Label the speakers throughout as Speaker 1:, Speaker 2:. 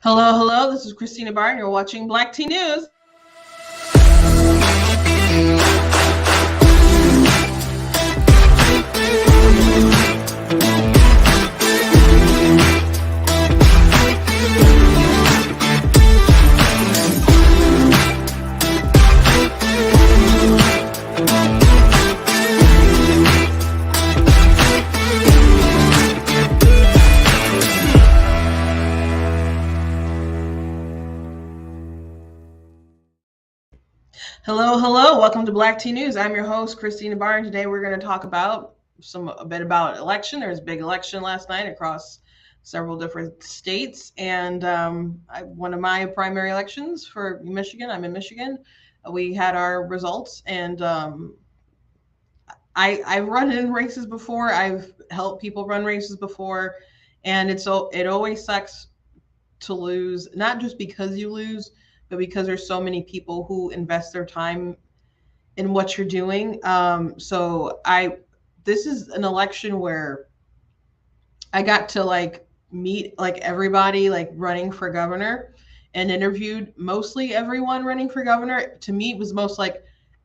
Speaker 1: Hello, this is Christina Barr, and you're watching Black Tea News. Hello, welcome to Black Tea News. I'm your host, Christina Barr, and today we're going to talk about a bit about election. There was a big election last night across several different states, and one of my primary elections for Michigan, I'm in Michigan, we had our results, and I've run in races before, I've helped people run races before, and it always sucks to lose, not just because you lose, but because there's so many people who invest their time in what you're doing. This is an election where I got to meet everybody running for governor, and interviewed mostly everyone running for governor. To me, it was the most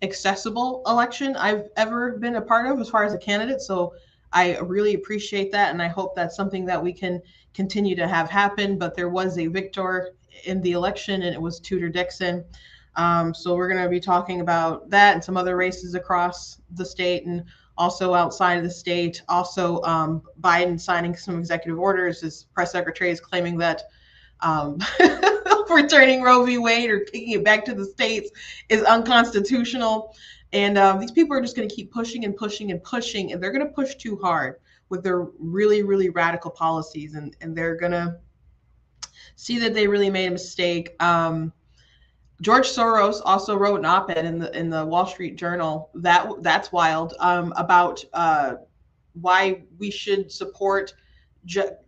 Speaker 1: accessible election I've ever been a part of as far as a candidate. So I really appreciate that, and I hope that's something that we can continue to have happen. But there was a victor in the election, and it was Tudor Dixon. So we're going to be talking about that and some other races across the state and also outside of the state. Also, Biden signing some executive orders. His press secretary is claiming that returning Roe v. Wade or taking it back to the states is unconstitutional. And these people are just going to keep pushing and pushing and pushing, and they're going to push too hard with their really, really radical policies, and they're going to see that they really made a mistake. George Soros also wrote an op-ed in the Wall Street Journal that's wild, about why we should support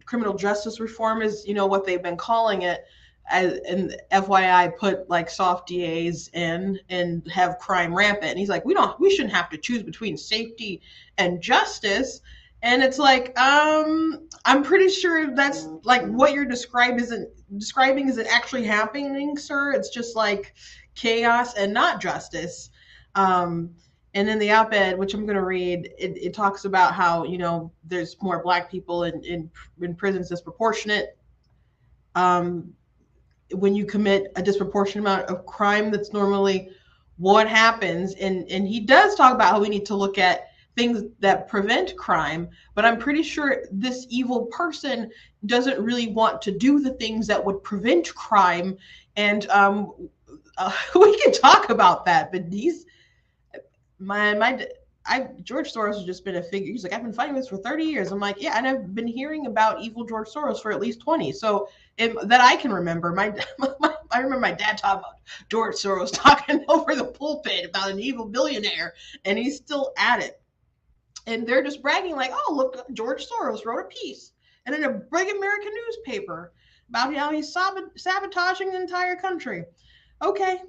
Speaker 1: criminal justice reform, is what they've been calling it. And FYI, put soft DAs in and have crime rampant. And he's like, we shouldn't have to choose between safety and justice. And it's I'm pretty sure that's what you're describing isn't actually happening, sir. It's just chaos and not justice. And in the op-ed, which I'm going to read, it talks about how, there's more Black people in prisons disproportionate. When you commit a disproportionate amount of crime, that's normally what happens. And he does talk about how we need to look at things that prevent crime, but I'm pretty sure this evil person doesn't really want to do the things that would prevent crime. And we can talk about that, but George Soros has just been a figure. He's like, I've been fighting this for 30 years. I'm like, yeah, and I've been hearing about evil George Soros for at least 20. So that I can remember. I remember my dad talking about George Soros talking over the pulpit about an evil billionaire, and he's still at it. And they're just bragging oh, look, George Soros wrote a piece and in a big American newspaper about how he's sabotaging the entire country. Okay.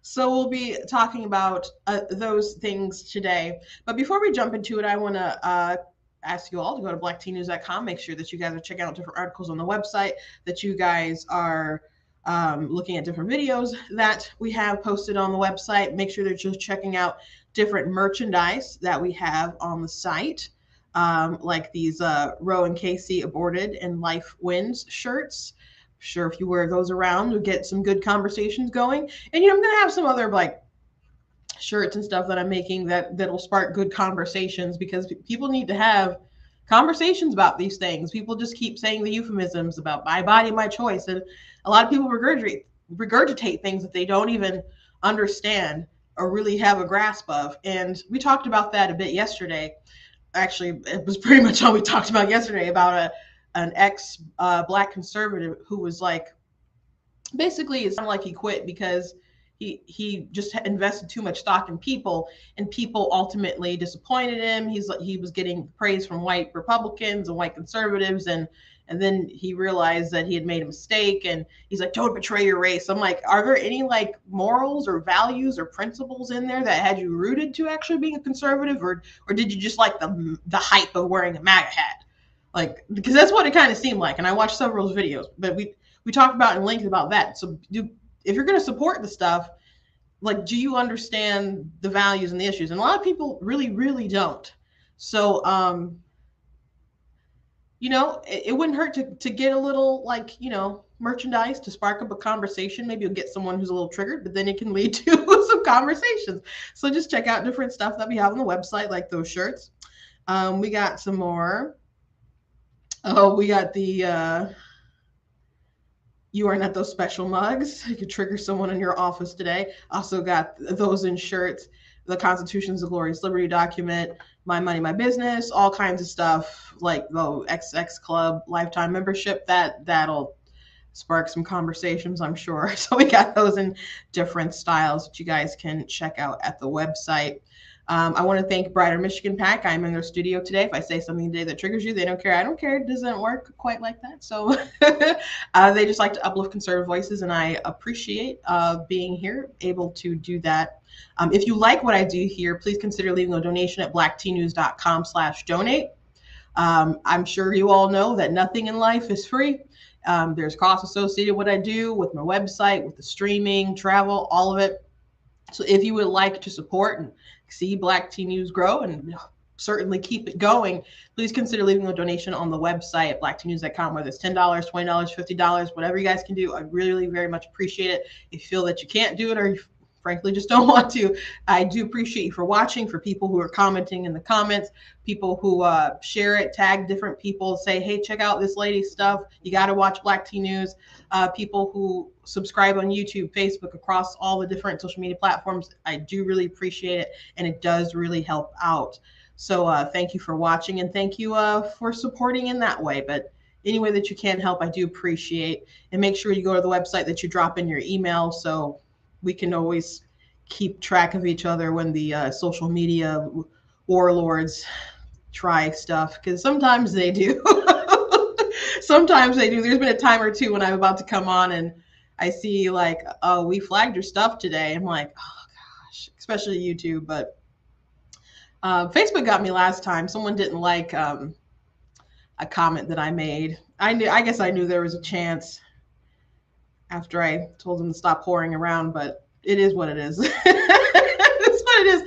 Speaker 1: So we'll be talking about those things today. But before we jump into it, I want to ask you all to go to blacktnews.com. Make sure that you guys are checking out different articles on the website, that you guys are looking at different videos that we have posted on the website. Make sure that you're checking out different merchandise that we have on the site, like these Roe and Casey aborted and life wins shirts. Sure, if you wear those around, you'll get some good conversations going. And I'm gonna have some other shirts and stuff that I'm making that'll spark good conversations, because people need to have conversations about these things. People just keep saying the euphemisms about my body, my choice, and a lot of people regurgitate things that they don't even understand or really have a grasp of. And we talked about that a bit yesterday. actually, it was pretty much all we talked about yesterday about an ex black conservative who was like, basically it sounded like he quit because he just invested too much stock in people, and people ultimately disappointed him. He was getting praise from white Republicans and white conservatives, and then he realized that he had made a mistake, and he's like, don't betray your race. I'm like, are there any like morals or values or principles in there that had you rooted to actually being a conservative, or did you just like the hype of wearing a MAGA hat? Like, because that's what it kind of seemed like. And I watched several videos, but we talked about in length about that. So if you're going to support the stuff, like, do you understand the values and the issues? And a lot of people really, really don't. So, it wouldn't hurt to get a little, like, merchandise to spark up a conversation. Maybe you'll get someone who's a little triggered, but then it can lead to some conversations. So just check out different stuff that we have on the website, like those shirts. We got some more. Oh, we got the you are not those special mugs. You could trigger someone in your office today. Also got those in shirts. The Constitution's a Glorious Liberty document, My Money, My Business, all kinds of stuff, like the XX Club lifetime membership. That'll spark some conversations, I'm sure. So we got those in different styles that you guys can check out at the website. I want to thank Brighter Michigan Pack. I'm in their studio today. If I say something today that triggers you, they don't care. I don't care. It doesn't work quite like that. So they just like to uplift conservative voices, and I appreciate being here, able to do that. If you like what I do here, please consider leaving a donation at blacktnews.com/donate. I'm sure you all know that nothing in life is free. There's costs associated with what I do, with my website, with the streaming, travel, all of it. So if you would like to support and see Black Teen News grow and certainly keep it going, please consider leaving a donation on the website at blackteennews.com, whether it's $10, $20, $50, whatever you guys can do. I really very much appreciate it. If you feel that you can't do it, or you frankly just don't want to, I do appreciate you for watching, for people who are commenting in the comments, people who share it, tag different people, say, hey, check out this lady's stuff. You got to watch Black Teen News. People who subscribe on YouTube, Facebook, across all the different social media platforms. I do really appreciate it, and it does really help out. So thank you for watching, and thank you for supporting in that way. But any way that you can help, I do appreciate. And make sure you go to the website, that you drop in your email, so we can always keep track of each other when the social media warlords try stuff, because sometimes they do. Sometimes they do. There's been a time or two when I'm about to come on and I see like, oh, we flagged your stuff today. I'm like, oh gosh, especially YouTube. But Facebook got me last time. Someone didn't like a comment that I made. I guess I knew there was a chance after I told them to stop whoring around, but it is what it is. It's what it is.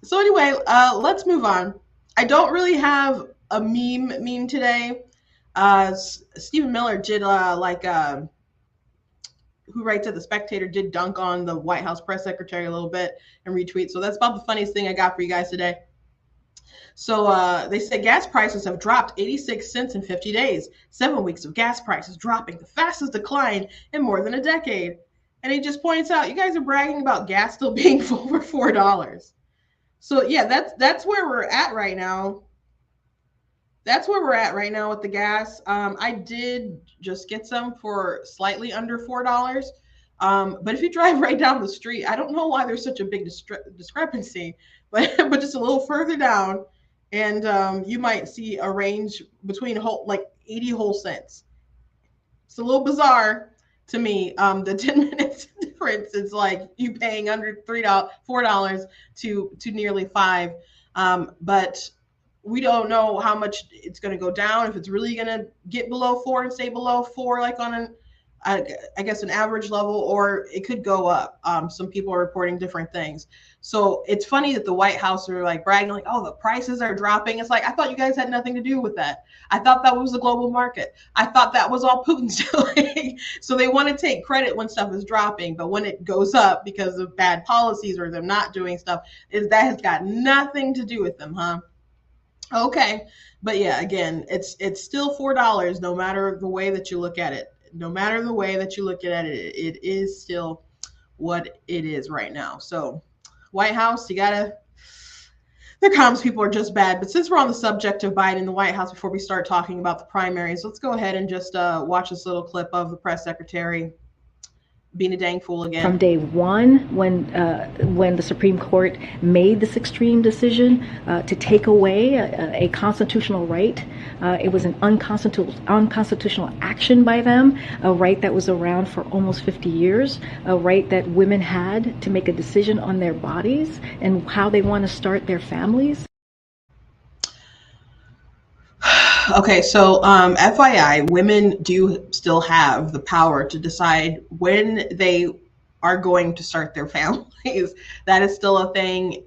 Speaker 1: So anyway, let's move on. I don't really have a meme today. Stephen Miller did who writes at The Spectator, did dunk on the White House press secretary a little bit and retweet. So that's about the funniest thing I got for you guys today. So they said gas prices have dropped 86 cents in 50 days. 7 weeks of gas prices dropping, the fastest decline in more than a decade. And he just points out, you guys are bragging about gas still being over $4. So yeah, that's where we're at right now. That's where we're at right now with the gas. I did just get some for slightly under $4. But if you drive right down the street, I don't know why there's such a big discrepancy, but just a little further down, and you might see a range between like 80 whole cents. It's a little bizarre to me. The 10 minutes difference is like you paying under $4 to nearly $5. But we don't know how much it's going to go down, if it's really going to get below 4 and stay below 4, like on I guess an average level, or it could go up. Some people are reporting different things. So it's funny that the White House are like bragging, like, oh, the prices are dropping. It's like, I thought you guys had nothing to do with that. I thought that was the global market. I thought that was all Putin's doing. So they want to take credit when stuff is dropping, but when it goes up because of bad policies or them not doing stuff, that has got nothing to do with them, huh? Okay. But yeah, again, it's still $4 no matter the way that you look at it. No matter the way that you look at it, it is still what it is right now. So White House, you gotta their comms people are just bad. But since we're on the subject of Biden in the White House, before we start talking about the primaries, let's go ahead and just watch this little clip of the press secretary being a dang fool again.
Speaker 2: From day one, when the Supreme Court made this extreme decision to take away a constitutional right, it was an unconstitutional action by them, a right that was around for almost 50 years, a right that women had to make a decision on their bodies and how they want to start their families.
Speaker 1: Okay, so FYI, women do still have the power to decide when they are going to start their families. That is still a thing.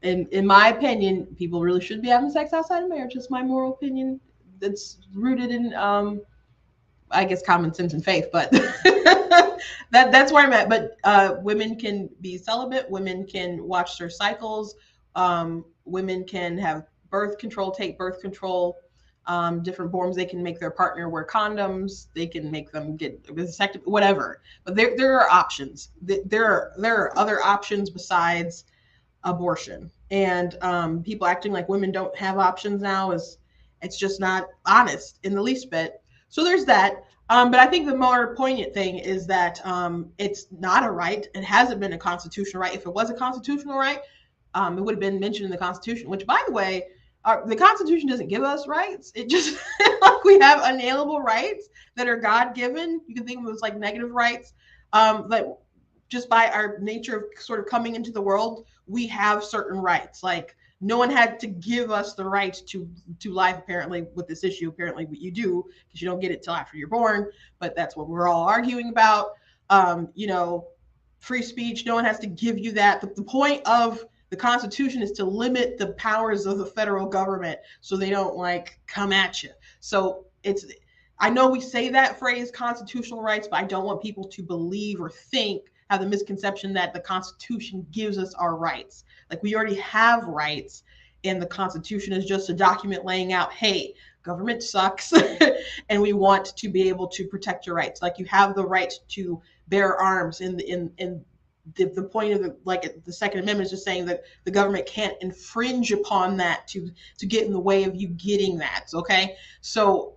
Speaker 1: In my opinion, people really should be having sex outside of marriage. It's my moral opinion. That's rooted in, I guess, common sense and faith. But that's where I'm at. But women can be celibate. Women can watch their cycles. Women can have birth control, take birth control, different forms. They can make their partner wear condoms. They can make them get vasectomy, whatever. But there are options. There are other options besides abortion. And people acting like women don't have options now it's just not honest in the least bit. So there's that. But I think the more poignant thing is that it's not a right. It hasn't been a constitutional right. If it was a constitutional right, it would have been mentioned in the Constitution, which, by the way, the Constitution doesn't give us rights. It just, like, we have unalienable rights that are God-given. You can think of them as like negative rights, that just by our nature of sort of coming into the world, we have certain rights. Like, no one had to give us the right to life, apparently, with this issue. Apparently, you do, because you don't get it till after you're born. But that's what we're all arguing about. Free speech, no one has to give you that. The point of the Constitution is to limit the powers of the federal government so they don't like come at you. So I know we say that phrase constitutional rights, but I don't want people to believe or have the misconception that the Constitution gives us our rights. Like, we already have rights, and the Constitution is just a document laying out, hey, government sucks and we want to be able to protect your rights. Like, you have the right to bear arms in the point of the Second Amendment is just saying that the government can't infringe upon that to get in the way of you getting that. Okay, so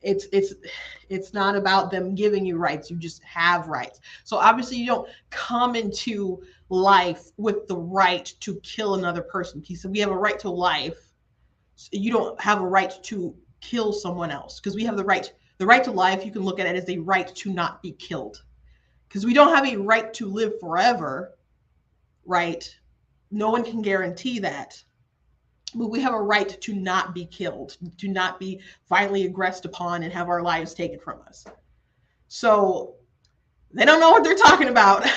Speaker 1: it's not about them giving you rights. You just have rights. So obviously you don't come into life with the right to kill another person. So we have a right to life. You don't have a right to kill someone else, because we have the right to life. You can look at it as a right to not be killed, because we don't have a right to live forever, right? No one can guarantee that. But we have a right to not be killed, to not be violently aggressed upon and have our lives taken from us. So they don't know what they're talking about.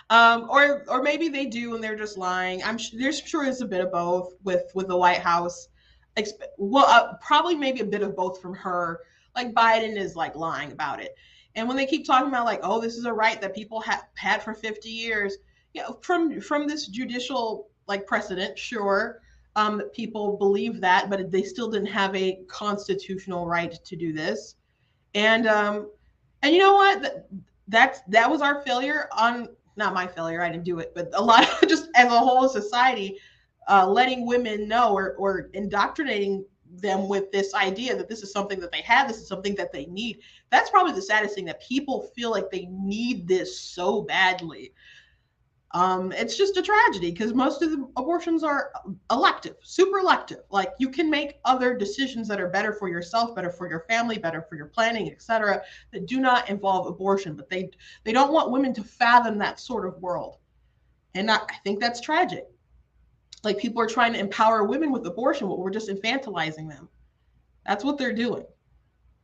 Speaker 1: Or maybe they do and they're just lying. There's sure is a bit of both with the White House. Probably maybe a bit of both from her. Like, Biden is like lying about it. And when they keep talking about like, oh, this is a right that people have had for 50 years, from this judicial like precedent, sure, people believe that, but they still didn't have a constitutional right to do this. And you know what? That was our failure on, not my failure, I didn't do it, but a lot of just as a whole society, letting women know or indoctrinating them with this idea that this is something that they have, this is something that they need. That's probably the saddest thing, that people feel like they need this so badly. It's just a tragedy, because most of the abortions are elective, super elective. Like, you can make other decisions that are better for yourself, better for your family, better for your planning, etc., that do not involve abortion. But they don't want women to fathom that sort of world. And I think that's tragic. Like, people are trying to empower women with abortion, but we're just infantilizing them. That's what they're doing.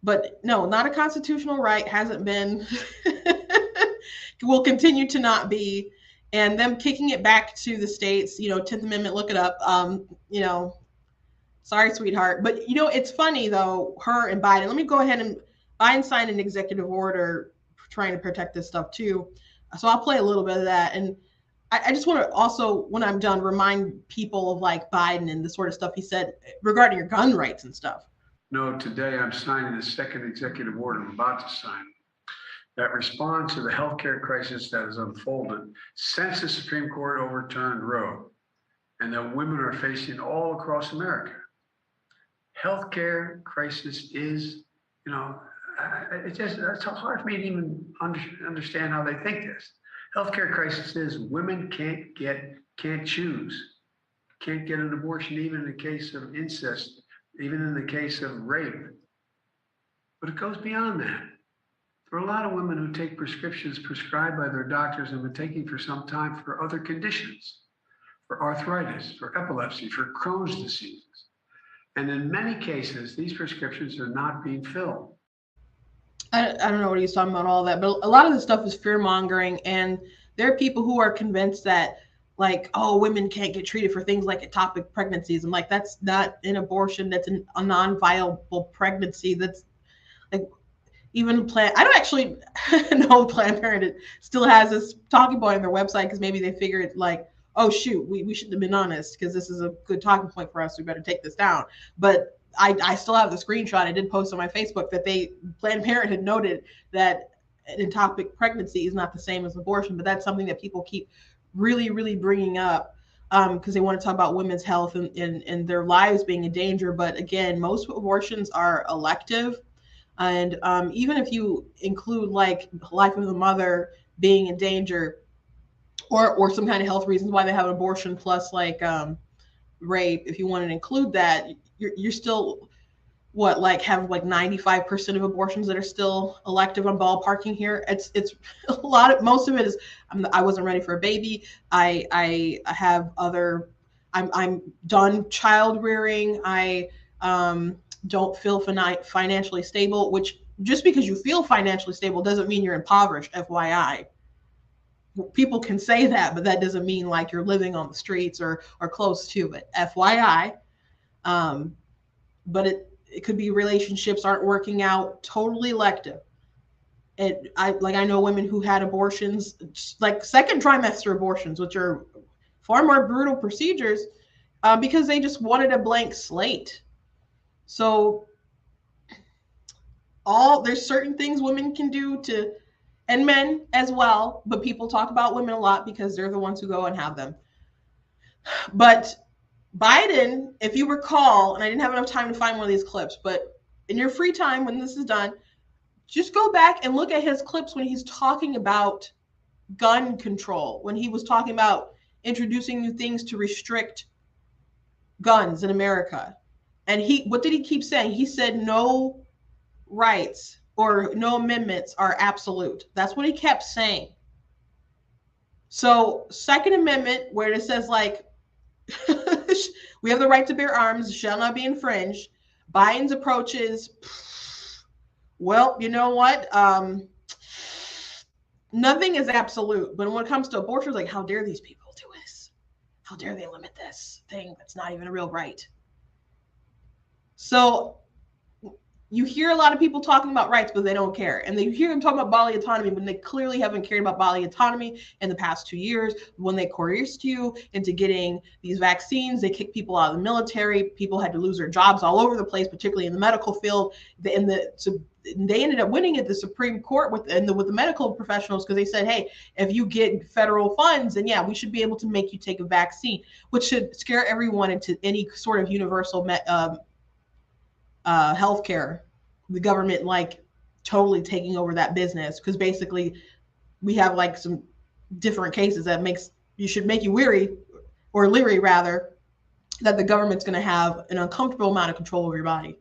Speaker 1: But no, not a constitutional right, hasn't been, will continue to not be. And them kicking it back to the states, 10th Amendment, look it up. Sorry, sweetheart. But, it's funny, though, her and Biden. Let me go ahead and Biden signed an executive order trying to protect this stuff, too. So I'll play a little bit of that. And I just want to also, when I'm done, remind people of like Biden and the sort of stuff he said regarding your gun rights and stuff.
Speaker 3: No, today I'm signing the second executive order I'm about to sign that respond to the healthcare crisis that has unfolded since the Supreme Court overturned Roe, and that women are facing all across America. Healthcare crisis is, it's hard for me to even understand how they think this. Healthcare crisis is women can't choose, can't get an abortion even in the case of incest, even in the case of rape. But it goes beyond that. There are a lot of women who take prescriptions prescribed by their doctors and have been taking for some time for other conditions, for arthritis, for epilepsy, for Crohn's diseases. And in many cases, these prescriptions are not being filled.
Speaker 1: I don't know what he's talking about, all that, but a lot of this stuff is fear mongering. And there are people who are convinced that, like, oh, women can't get treated for things like ectopic pregnancies. I'm like, that's not an abortion. That's a non-viable pregnancy. That's like, even I don't actually know Planned Parenthood still has this talking point on their website, because maybe they figured, like, oh shoot, we shouldn't have been honest, because this is a good talking point for us. We better take this down. But I still have the screenshot I did post on my Facebook that Planned Parenthood noted that an ectopic pregnancy is not the same as abortion. But that's something that people keep really, really bringing up, because they want to talk about women's health and their lives being in danger. But again, most abortions are elective. And even if you include like life of the mother being in danger, or some kind of health reasons why they have an abortion, plus like rape, if you want to include that, you're still have like 95% of abortions that are still elective. I'm ballparking here. It's a lot of, most of it is I wasn't ready for a baby. I have other, I'm done child rearing. I don't feel financially stable, which just because you feel financially stable doesn't mean you're impoverished, FYI. People can say that, but that doesn't mean like you're living on the streets or close to it, FYI. But it could be relationships aren't working out, totally elective. I know women who had abortions, like second trimester abortions, which are far more brutal procedures, because they just wanted a blank slate. So there's certain things women can do to, and men as well, but people talk about women a lot because they're the ones who go and have them. But Biden, if you recall, and I didn't have enough time to find one of these clips, but in your free time when this is done, just go back and look at his clips when he's talking about gun control, when he was talking about introducing new things to restrict guns in America. And what did he keep saying? He said no rights or no amendments are absolute. That's what he kept saying. So Second Amendment, where it says like, we have the right to bear arms, shall not be infringed. Biden's approach is, well, you know what? Nothing is absolute. But when it comes to abortion, it's like, how dare these people do this? How dare they limit this thing that's not even a real right? So you hear a lot of people talking about rights, but they don't care. And you hear them talking about bodily autonomy, but they clearly haven't cared about bodily autonomy in the past 2 years. When they coerced you into getting these vaccines, they kicked people out of the military. People had to lose their jobs all over the place, particularly in the medical field. They ended up winning at the Supreme Court with the medical professionals, because they said, hey, if you get federal funds, then yeah, we should be able to make you take a vaccine, which should scare everyone into any sort of universal healthcare, the government like totally taking over that business, because basically we have like some different cases that should make you weary, or leery rather, that the government's going to have an uncomfortable amount of control over your body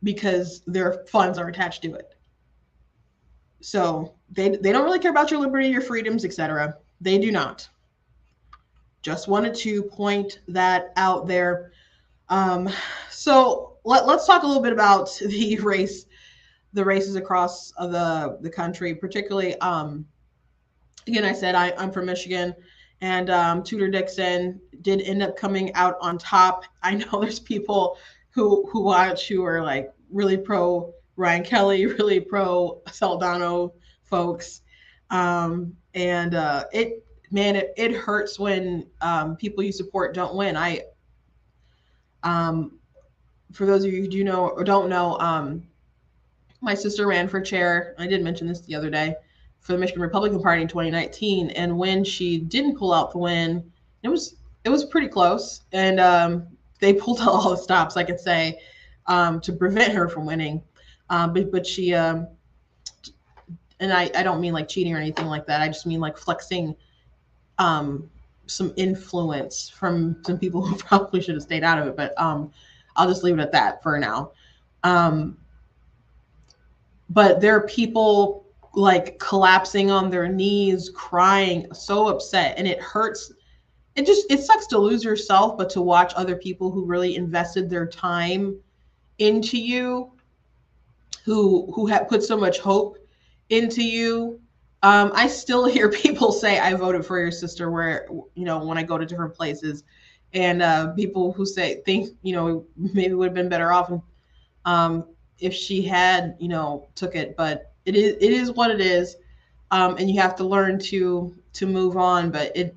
Speaker 1: because their funds are attached to it. So they don't really care about your liberty, your freedoms, etc. They do not. Just wanted to point that out there. So let's talk a little bit about the races across the country, particularly. Again, I said I'm from Michigan, and Tudor Dixon did end up coming out on top. I know there's people who watch who are like really pro Ryan Kelly, really pro Saldano folks, and it hurts when people you support don't win. For those of you who do know or don't know, My sister ran for chair. I did mention this the other day for the Michigan Republican Party in 2019, and when she didn't pull out the win, it was it was pretty close, and they pulled out all the stops I could say to prevent her from winning. But she and I don't mean like cheating or anything like that. I just mean like flexing um, some influence from some people who probably should have stayed out of it. But I'll just leave it at that for now. Um, but there are people like collapsing on their knees, crying, so upset, and it hurts. It sucks to lose yourself, but to watch other people who really invested their time into you, who have put so much hope into you. I still hear people say, "I voted for your sister," where when I go to different places, and people who say think maybe would have been better off um, if she had took it, but it is what it is, and you have to learn to move on. But it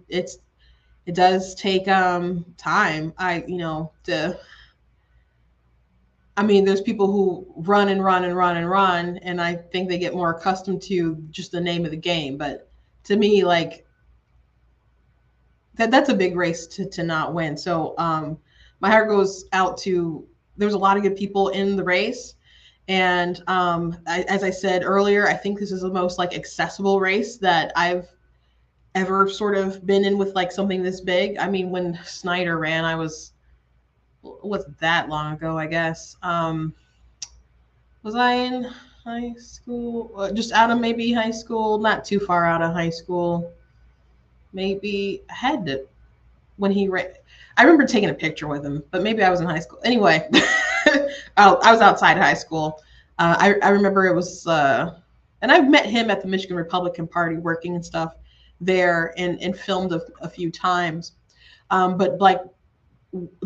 Speaker 1: does take time. I mean, there's people who run and run and run and run, and I think they get more accustomed to just the name of the game. But to me, like that's a big race to not win. So my heart goes out to. There's a lot of good people in the race, and as I said earlier, I think this is the most like accessible race that I've ever sort of been in with like something this big. I mean, when Snyder ran, I wasn't that long ago, I guess. Was I in high school? Just out of maybe high school, not too far out of high school. Maybe I had to when he ran. I remember taking a picture with him, but maybe I was in high school. Anyway, I was outside high school. I remember it was, and I've met him at the Michigan Republican Party working and stuff there and filmed a few times. But like,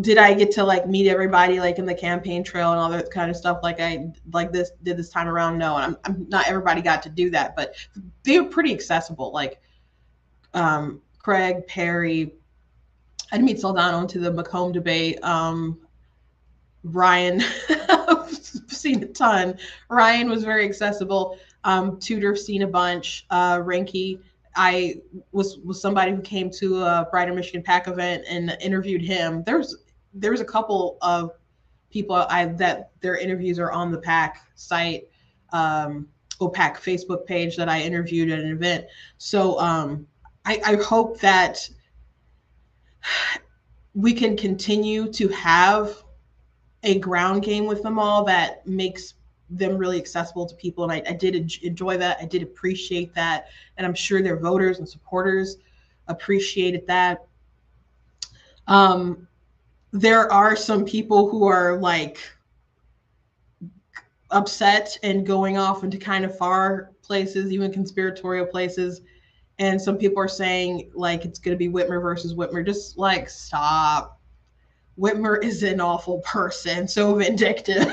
Speaker 1: did I get to like meet everybody like in the campaign trail and all that kind of stuff like I like this did this time around? No, and I'm not everybody got to do that, but they were pretty accessible. Like Craig Perry, I didn't meet Saldano to the Macomb debate. Ryan, I've seen a ton. Ryan was very accessible. Tudor, seen a bunch. Ranky, I was somebody who came to a Brighter Michigan PAC event and interviewed him. There's a couple of people that their interviews are on the PAC site, OPAC Facebook page that I interviewed at an event. So I hope that we can continue to have a ground game with them all that makes them really accessible to people. And I did enjoy that. I did appreciate that. And I'm sure their voters and supporters appreciated that. There are some people who are like upset and going off into kind of far places, even conspiratorial places. And some people are saying like it's going to be Whitmer versus Whitmer. Just like stop. Whitmer is an awful person, so vindictive.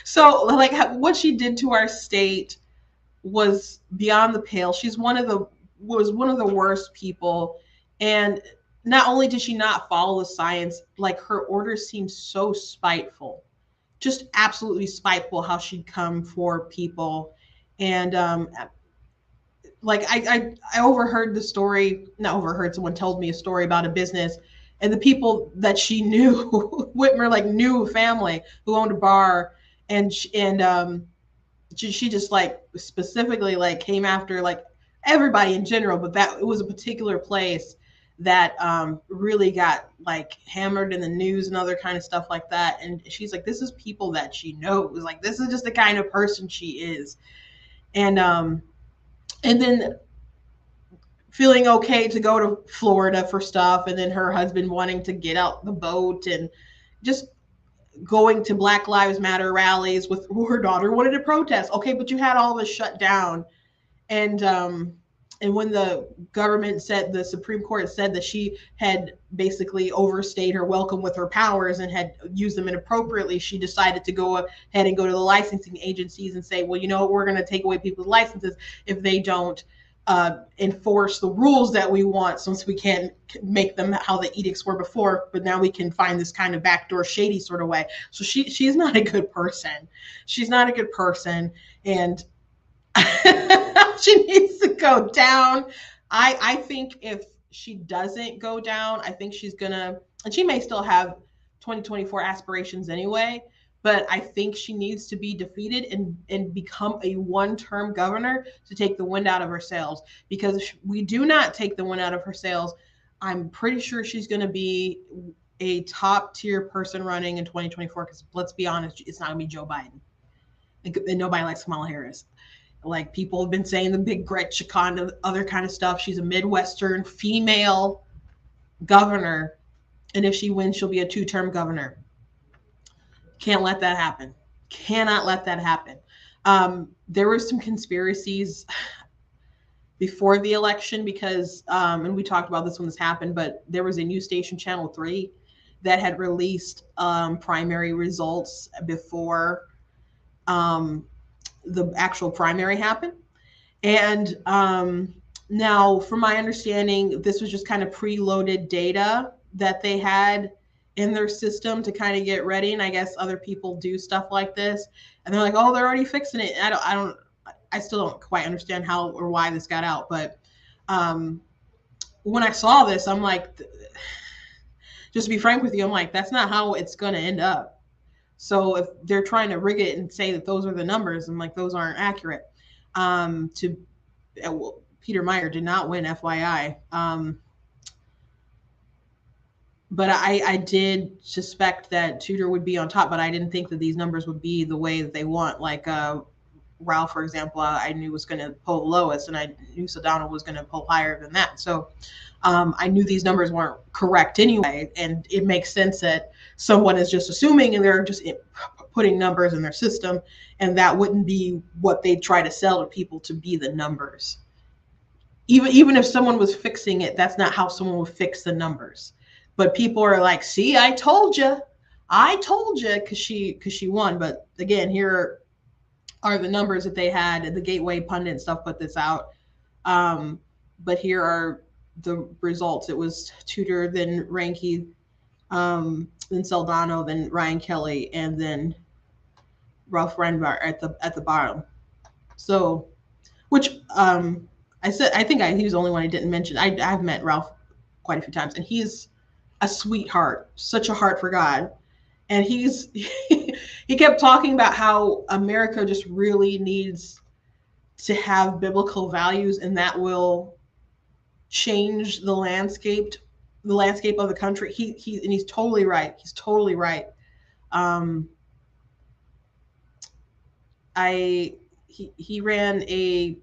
Speaker 1: So like what she did to our state was beyond the pale. She's one of the worst people. And not only did she not follow the science, like her orders seemed so spiteful, just absolutely spiteful how she'd come for people. And like I overheard the story, not overheard, someone told me a story about a business and the people that she knew, Whitmer like knew a family who owned a bar, and she just like specifically like came after like everybody in general, but that it was a particular place that really got like hammered in the news and other kind of stuff like that. And she's like, this is people that she knows, like this is just the kind of person she is. And then feeling okay to go to Florida for stuff, and then her husband wanting to get out the boat and just going to Black Lives Matter rallies with her daughter wanted to protest. Okay, but you had all of this shut down. And when the government said, the Supreme Court said that she had basically overstayed her welcome with her powers and had used them inappropriately, she decided to go ahead and go to the licensing agencies and say, well, you know what, we're going to take away people's licenses if they don't enforce the rules that we want, since we can't make them how the edicts were before, but now we can find this kind of backdoor shady sort of way. So she's not a good person. She's not a good person, and she needs to go down. I think if she doesn't go down, I think she's gonna, and she may still have 2024 aspirations anyway, but I think she needs to be defeated and become a one-term governor to take the wind out of her sails. Because if we do not take the wind out of her sails, I'm pretty sure she's going to be a top tier person running in 2024. Because let's be honest, it's not going to be Joe Biden. And nobody likes Kamala Harris. Like, people have been saying the big Gretchen kind of other kind of stuff. She's a Midwestern female governor. And if she wins, she'll be a two-term governor. Can't let that happen. Cannot let that happen. There were some conspiracies before the election because, and we talked about this when this happened, but there was a news station, Channel 3, that had released primary results before the actual primary happened. And now, from my understanding, this was just kind of preloaded data that they had in their system to kind of get ready. And I guess other people do stuff like this, and they're like, "Oh, they're already fixing it." And I still don't quite understand how or why this got out. But when I saw this, I'm like, just to be frank with you, I'm like, that's not how it's going to end up. So if they're trying to rig it and say that those are the numbers, I'm like, those aren't accurate. Peter Meyer did not win, FYI. But I did suspect that Tudor would be on top, but I didn't think that these numbers would be the way that they want. Like Ralph, for example, I knew was going to poll the lowest, and I knew Saldana was going to poll higher than that. So I knew these numbers weren't correct anyway, and it makes sense that someone is just assuming and they're just putting numbers in their system, and that wouldn't be what they try to sell to people to be the numbers. Even if someone was fixing it, that's not how someone would fix the numbers. But people are like, "See, I told you," because she won. But again, here are the numbers that they had. The Gateway pundit and stuff put this out. But here are the results. It was Tudor, then Ranke, then Saldana, then Ryan Kelly, and then Ralph Reinbart at the bottom. So, which I think he was the only one I didn't mention. I've met Ralph quite a few times, and he's a sweetheart, such a heart for God. And he kept talking about how America just really needs to have biblical values, and that will change the landscape of the country. And he's totally right. He's totally right. He ran a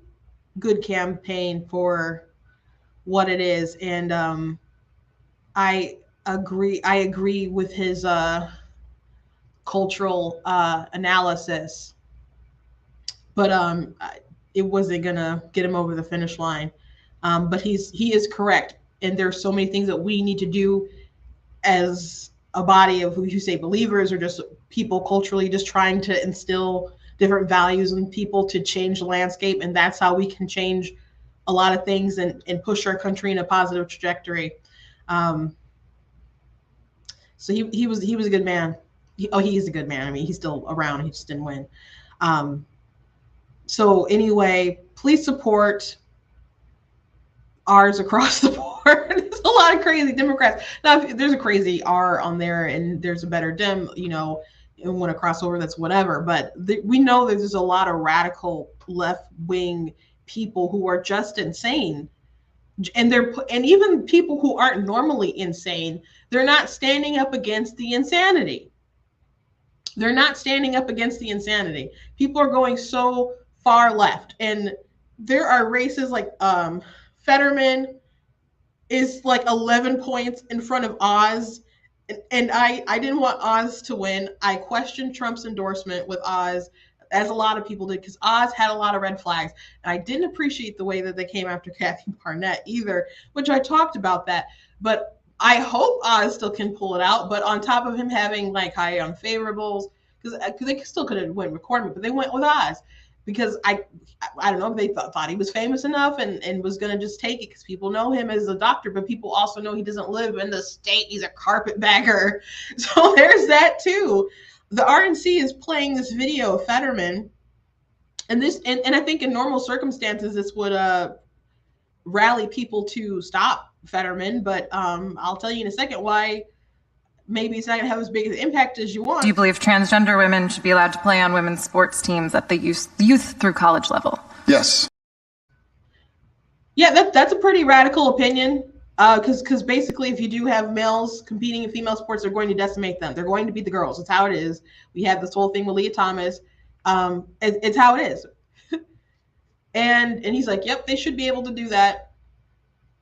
Speaker 1: good campaign for what it is, and I agree with his cultural analysis, but it wasn't gonna get him over the finish line. But he is correct, and there's so many things that we need to do as a body of who you say believers or just people culturally just trying to instill different values in people to change the landscape, and that's how we can change a lot of things and push our country in a positive trajectory. So he was a good man. He is a good man. I mean, he's still around. He just didn't win. So anyway, please support R's across the board. There's a lot of crazy Democrats. Now, if there's a crazy R on there and there's a better Dem, and want to cross over, that's whatever. But we know that there's a lot of radical left-wing people who are just insane. And even people who aren't normally insane, they're not standing up against the insanity. They're not standing up against the insanity. People are going so far left, and there are races like Fetterman is like 11 points in front of Oz, and I didn't want Oz to win. I questioned Trump's endorsement with Oz, as a lot of people did, because Oz had a lot of red flags. And I didn't appreciate the way that they came after Kathy Barnett either, which I talked about that. But I hope Oz still can pull it out. But on top of him having like high unfavorables, because they still could have went McCormick, but they went with Oz. because I don't know if they thought he was famous enough and was going to just take it because people know him as a doctor, but people also know he doesn't live in the state. He's a carpetbagger. So there's that too. The RNC is playing this video of Fetterman, and I think in normal circumstances this would rally people to stop Fetterman, but I'll tell you in a second why maybe it's not going to have as big an impact as you want.
Speaker 4: Do you believe transgender women should be allowed to play on women's sports teams at the youth through college level?
Speaker 5: Yes.
Speaker 1: Yeah, that's a pretty radical opinion. Because basically, if you do have males competing in female sports, they're going to decimate them. They're going to beat the girls. It's how it is. We have this whole thing with Leah Thomas. It's how it is. and he's like, yep, they should be able to do that.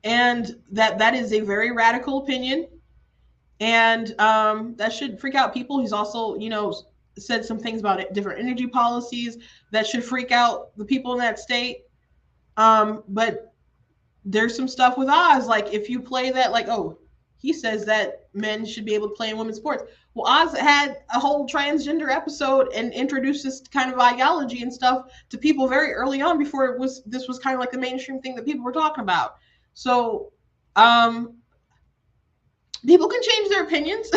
Speaker 1: And that is a very radical opinion. And that should freak out people. He's also, said some things about different energy policies that should freak out the people in that state. But there's some stuff with Oz, like if you play that, like, oh, he says that men should be able to play in women's sports. Well, Oz had a whole transgender episode and introduced this kind of ideology and stuff to people very early on before this was kind of like the mainstream thing that people were talking about. So people can change their opinions,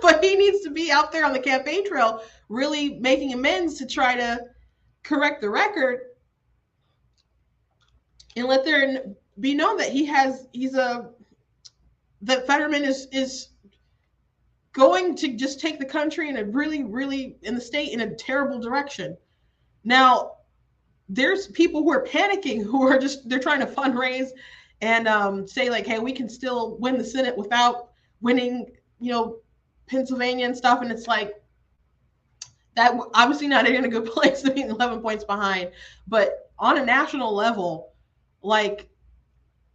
Speaker 1: but he needs to be out there on the campaign trail really making amends to try to correct the record and let there be known that that Fetterman is going to just take the country in a really, really, in the state in a terrible direction. Now, there's people who are panicking, who are they're trying to fundraise and say like, hey, we can still win the Senate without winning, Pennsylvania and stuff. And it's like, that obviously not in a good place to be 11 points behind. But on a national level, like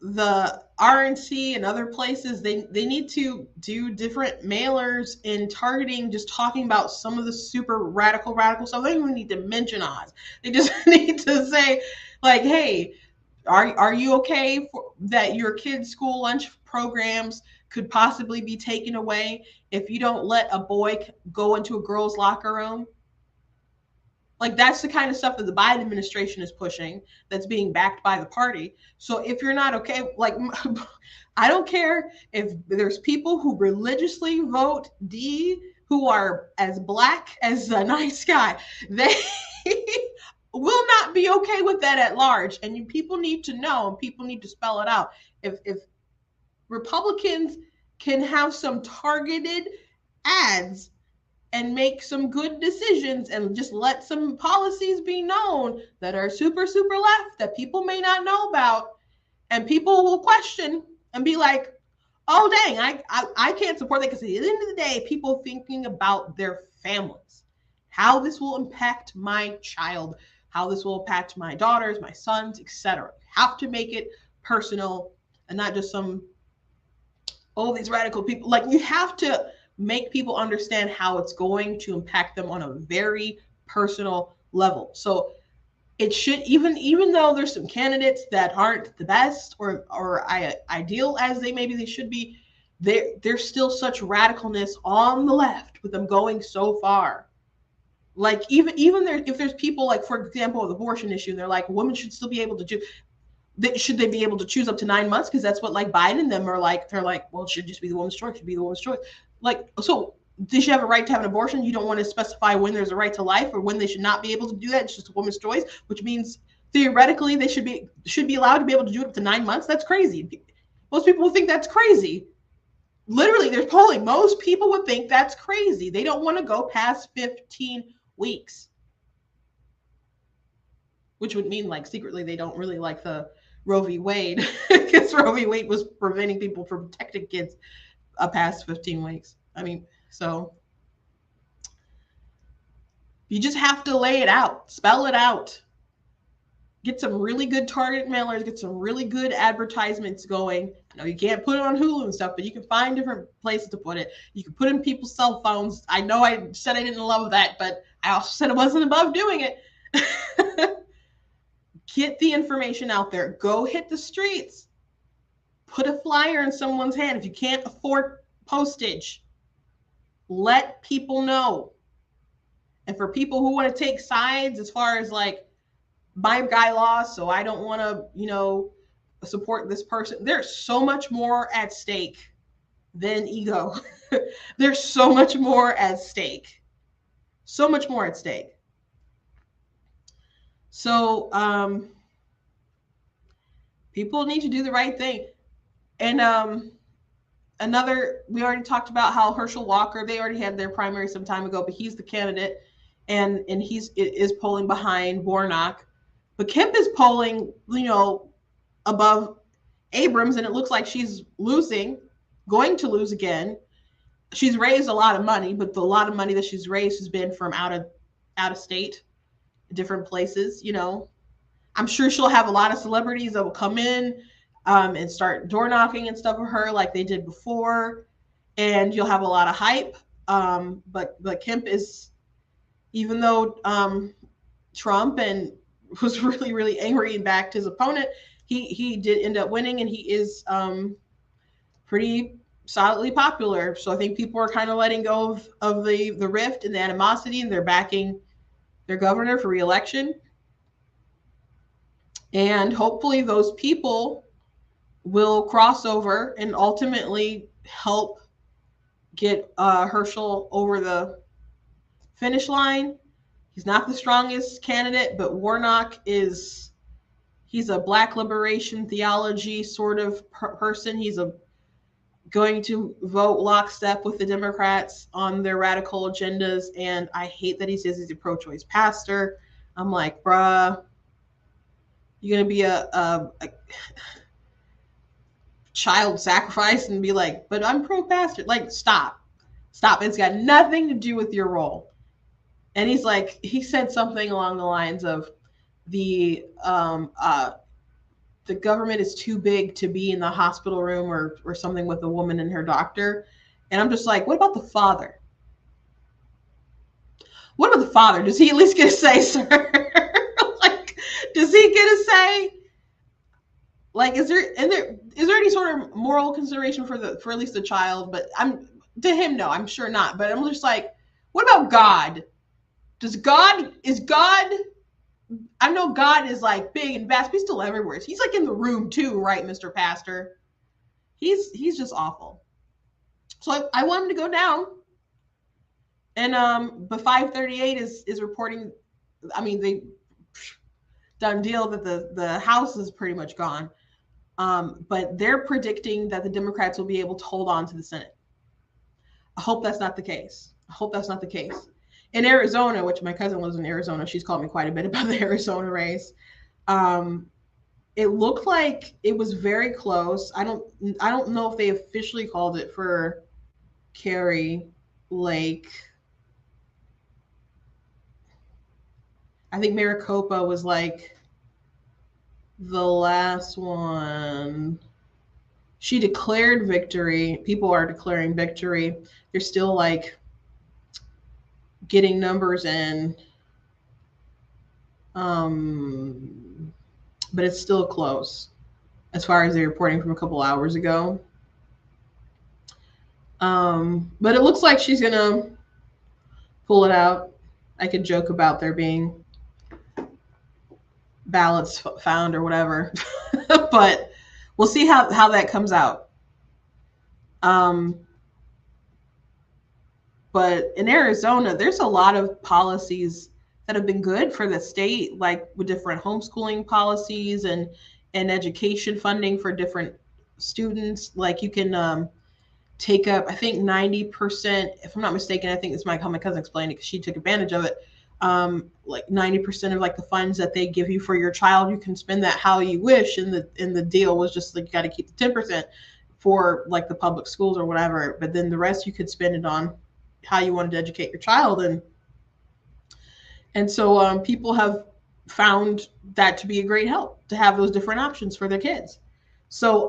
Speaker 1: the RNC and other places, they need to do different mailers in targeting, just talking about some of the super radical stuff. They don't even need to mention Oz. They just need to say, like, hey, are you okay that your kids' school lunch programs could possibly be taken away if you don't let a boy go into a girl's locker room? Like, that's the kind of stuff that the Biden administration is pushing that's being backed by the party. So if you're not okay, like, I don't care if there's people who religiously vote D who are as black as the night sky. They will not be okay with that at large. And people need to know, and people need to spell it out. If Republicans can have some targeted ads and make some good decisions and just let some policies be known that are super, super left that people may not know about, and people will question and be like, oh, dang, I can't support that, because at the end of the day, people thinking about their families, how this will impact my child, how this will impact my daughters, my sons, etc. Have to make it personal and not just these radical people. Like, you have to make people understand how it's going to impact them on a very personal level. So it should, even though there's some candidates that aren't the best or ideal as they should be, there's still such radicalness on the left with them going so far. Like, even there, if there's people, like, for example, the abortion issue, and they're like, women should still be able to should they be able to choose up to 9 months? Because that's what, like, Biden and them are like. They're like, well, it should just be the woman's choice. It should be the woman's choice. Like, so they should have a right to have an abortion. You don't want to specify when there's a right to life or when they should not be able to do that. It's just a woman's choice, which means theoretically they should be allowed to be able to do it up to 9 months. That's crazy. Most people would think that's crazy. Literally, there's polling. Most people would think that's crazy. They don't want to go past 15 weeks, which would mean, like, secretly they don't really like the Roe v. Wade, because Roe v. Wade was preventing people from protecting kids past 15 weeks. I mean, so you just have to lay it out, spell it out, get some really good target mailers, get some really good advertisements going. I know you can't put it on Hulu and stuff, but you can find different places to put it. You can put it in people's cell phones. I know I said I didn't love that, but I also said it wasn't above doing it. Get the information out there. Go hit the streets. Put a flyer in someone's hand. If you can't afford postage, let people know. And for people who want to take sides as far as, like, my guy lost, so I don't want to, support this person. There's so much more at stake than ego. There's so much more at stake. So much more at stake. So people need to do the right thing. And we already talked about how Herschel Walker, they already had their primary some time ago, but he's the candidate, and is polling behind Warnock. But Kemp is polling, above Abrams, and it looks like she's going to lose again. She's raised a lot of money, but the lot of money that she's raised has been from out of state, different places. I'm sure she'll have a lot of celebrities that will come in and start door knocking and stuff for her like they did before, and you'll have a lot of hype. But Kemp is, even though Trump and was really, really angry and backed his opponent, he did end up winning, and he is pretty solidly popular. So I think people are kind of letting go of the rift and the animosity, and they're backing their governor for re-election. And hopefully those people will cross over and ultimately help get Herschel over the finish line. He's not the strongest candidate, but Warnock he's a Black liberation theology sort of person. He's going to vote lockstep with the Democrats on their radical agendas. And I hate that he says he's a pro-choice pastor. I'm like, bruh, you're going to be a child sacrifice and be like, but I'm pro-pastor. Like, stop. It's got nothing to do with your role. And he said something along the lines of the government is too big to be in the hospital room or something with a woman and her doctor. And I'm just like, what about the father? What about the father? Does he at least get a say, sir? Like, does he get a say? Like, is there any sort of moral consideration for at least the child? But to him, no, I'm sure not. But I'm just like, what about God? Is God? I know God is like big and vast, but he's still everywhere. He's like in the room too, right, Mr. Pastor? He's just awful. So I want him to go down. And but 538 is reporting. I mean, they done deal that the House is pretty much gone. But they're predicting that the Democrats will be able to hold on to the Senate. I hope that's not the case. In Arizona, which my cousin lives in Arizona, she's called me quite a bit about the Arizona race. It looked like it was very close. I don't know if they officially called it for Kari Lake. I think Maricopa was like the last one. She declared victory. People are declaring victory. They're still like getting numbers in, but it's still close as far as they're reporting from a couple hours ago. But it looks like she's gonna pull it out. I could joke about there being ballots found or whatever, but we'll see how that comes out. But in Arizona, there's a lot of policies that have been good for the state, like with different homeschooling policies and education funding for different students. Like you can take up, I think 90%, if I'm not mistaken, I think it's how my cousin explained it because she took advantage of it. Like 90% of like the funds that they give you for your child, you can spend that how you wish. And the deal was just like you got to keep the 10% for like the public schools or whatever, but then the rest you could spend it on how you wanted to educate your child. And so people have found that to be a great help to have those different options for their kids. So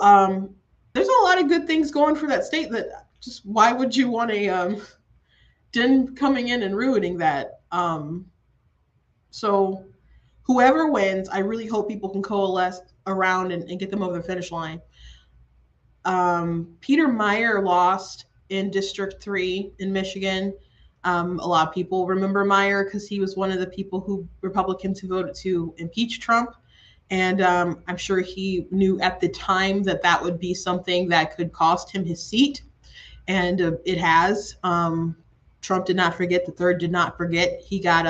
Speaker 1: there's a lot of good things going for that state that just, why would you want a Den coming in and ruining that? So whoever wins, I really hope people can coalesce around and get them over the finish line. Peter Meyer lost in District 3 in Michigan. A lot of people remember Meyer because he was one of the people who Republicans who voted to impeach Trump. And I'm sure he knew at the time that that would be something that could cost him his seat. And it has. Trump did not forget. The third did not forget. He got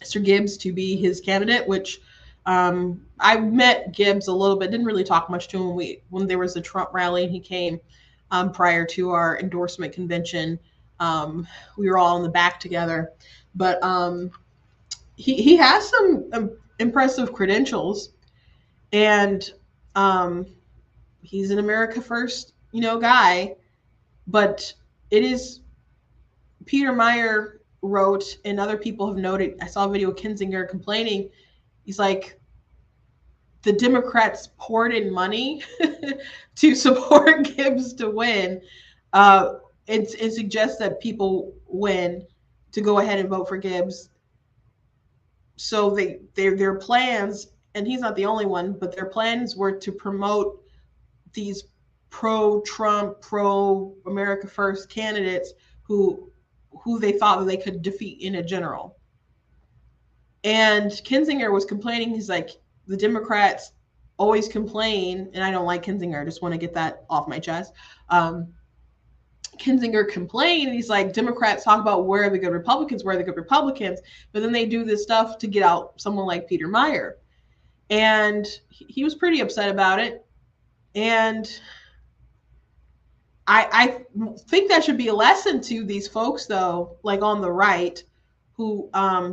Speaker 1: Mr. Gibbs to be his candidate, which I met Gibbs a little bit, didn't really talk much to him. When there was a Trump rally and he came prior to our endorsement convention, we were all in the back together. But he has some impressive credentials, and he's an America First, guy. But it is Peter Meyer wrote, and other people have noted. I saw a video of Kinzinger complaining. He's like, the Democrats poured in money to support Gibbs to win. It suggests that people win to go ahead and vote for Gibbs. So their plans, and he's not the only one, but their plans were to promote these pro-Trump, pro-America First candidates who they thought that they could defeat in a general. And Kinzinger was complaining. He's like, the Democrats always complain, and I don't like Kinzinger. I just want to get that off my chest. Kinzinger complained, and he's like, Democrats talk about where are the good Republicans, but then they do this stuff to get out someone like Peter Meyer. And he was pretty upset about it. And I think that should be a lesson to these folks, though, like on the right, who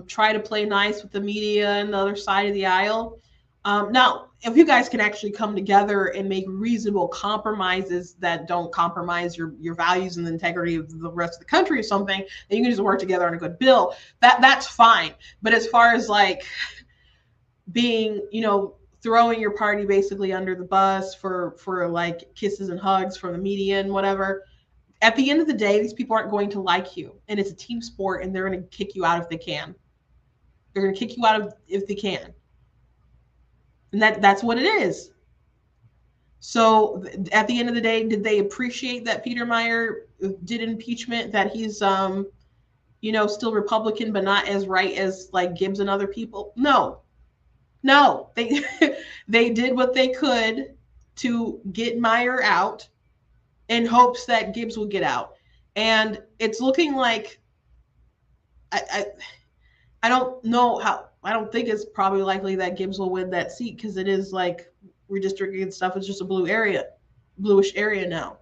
Speaker 1: try to play nice with the media and the other side of the aisle. Now, if you guys can actually come together and make reasonable compromises that don't compromise your values and the integrity of the rest of the country or something, then you can just work together on a good bill. That's fine. But as far as like being, throwing your party basically under the bus for like kisses and hugs from the media and whatever, at the end of the day, these people aren't going to like you, and it's a team sport, and they're going to kick you out if they can. They're going to kick you out if they can. And that's what it is. So at the end of the day, did they appreciate that Peter Meyer did impeachment, that he's, still Republican, but not as right as like Gibbs and other people? No, they did what they could to get Meyer out in hopes that Gibbs will get out. And it's looking like, I don't know how, I don't think it's probably likely that Gibbs will win that seat, because it is like redistricting and stuff. It's just a bluish area now.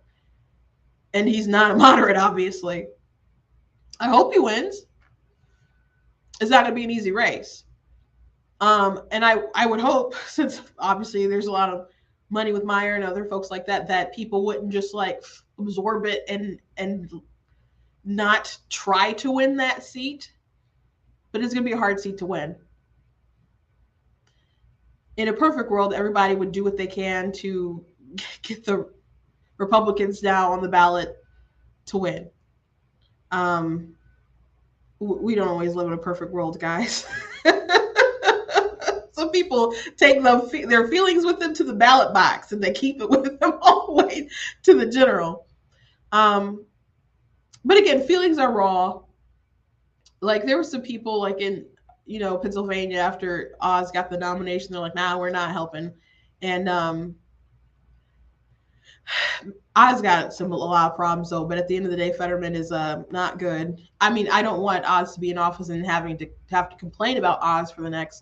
Speaker 1: And he's not a moderate, obviously. I hope he wins. It's not going to be an easy race. And I would hope, since obviously there's a lot of money with Meyer and other folks like that people wouldn't just like absorb it and not try to win that seat. But it's going to be a hard seat to win. In a perfect world, everybody would do what they can to get the Republicans now on the ballot to win. We don't always live in a perfect world, guys. Some people take their feelings with them to the ballot box, and they keep it with them all the way to the general. But again, feelings are raw. Like there were some people like in, Pennsylvania after Oz got the nomination, they're like, nah, we're not helping. And Oz got a lot of problems though, but at the end of the day, Fetterman is not good. I mean, I don't want Oz to be in office and have to complain about Oz for the next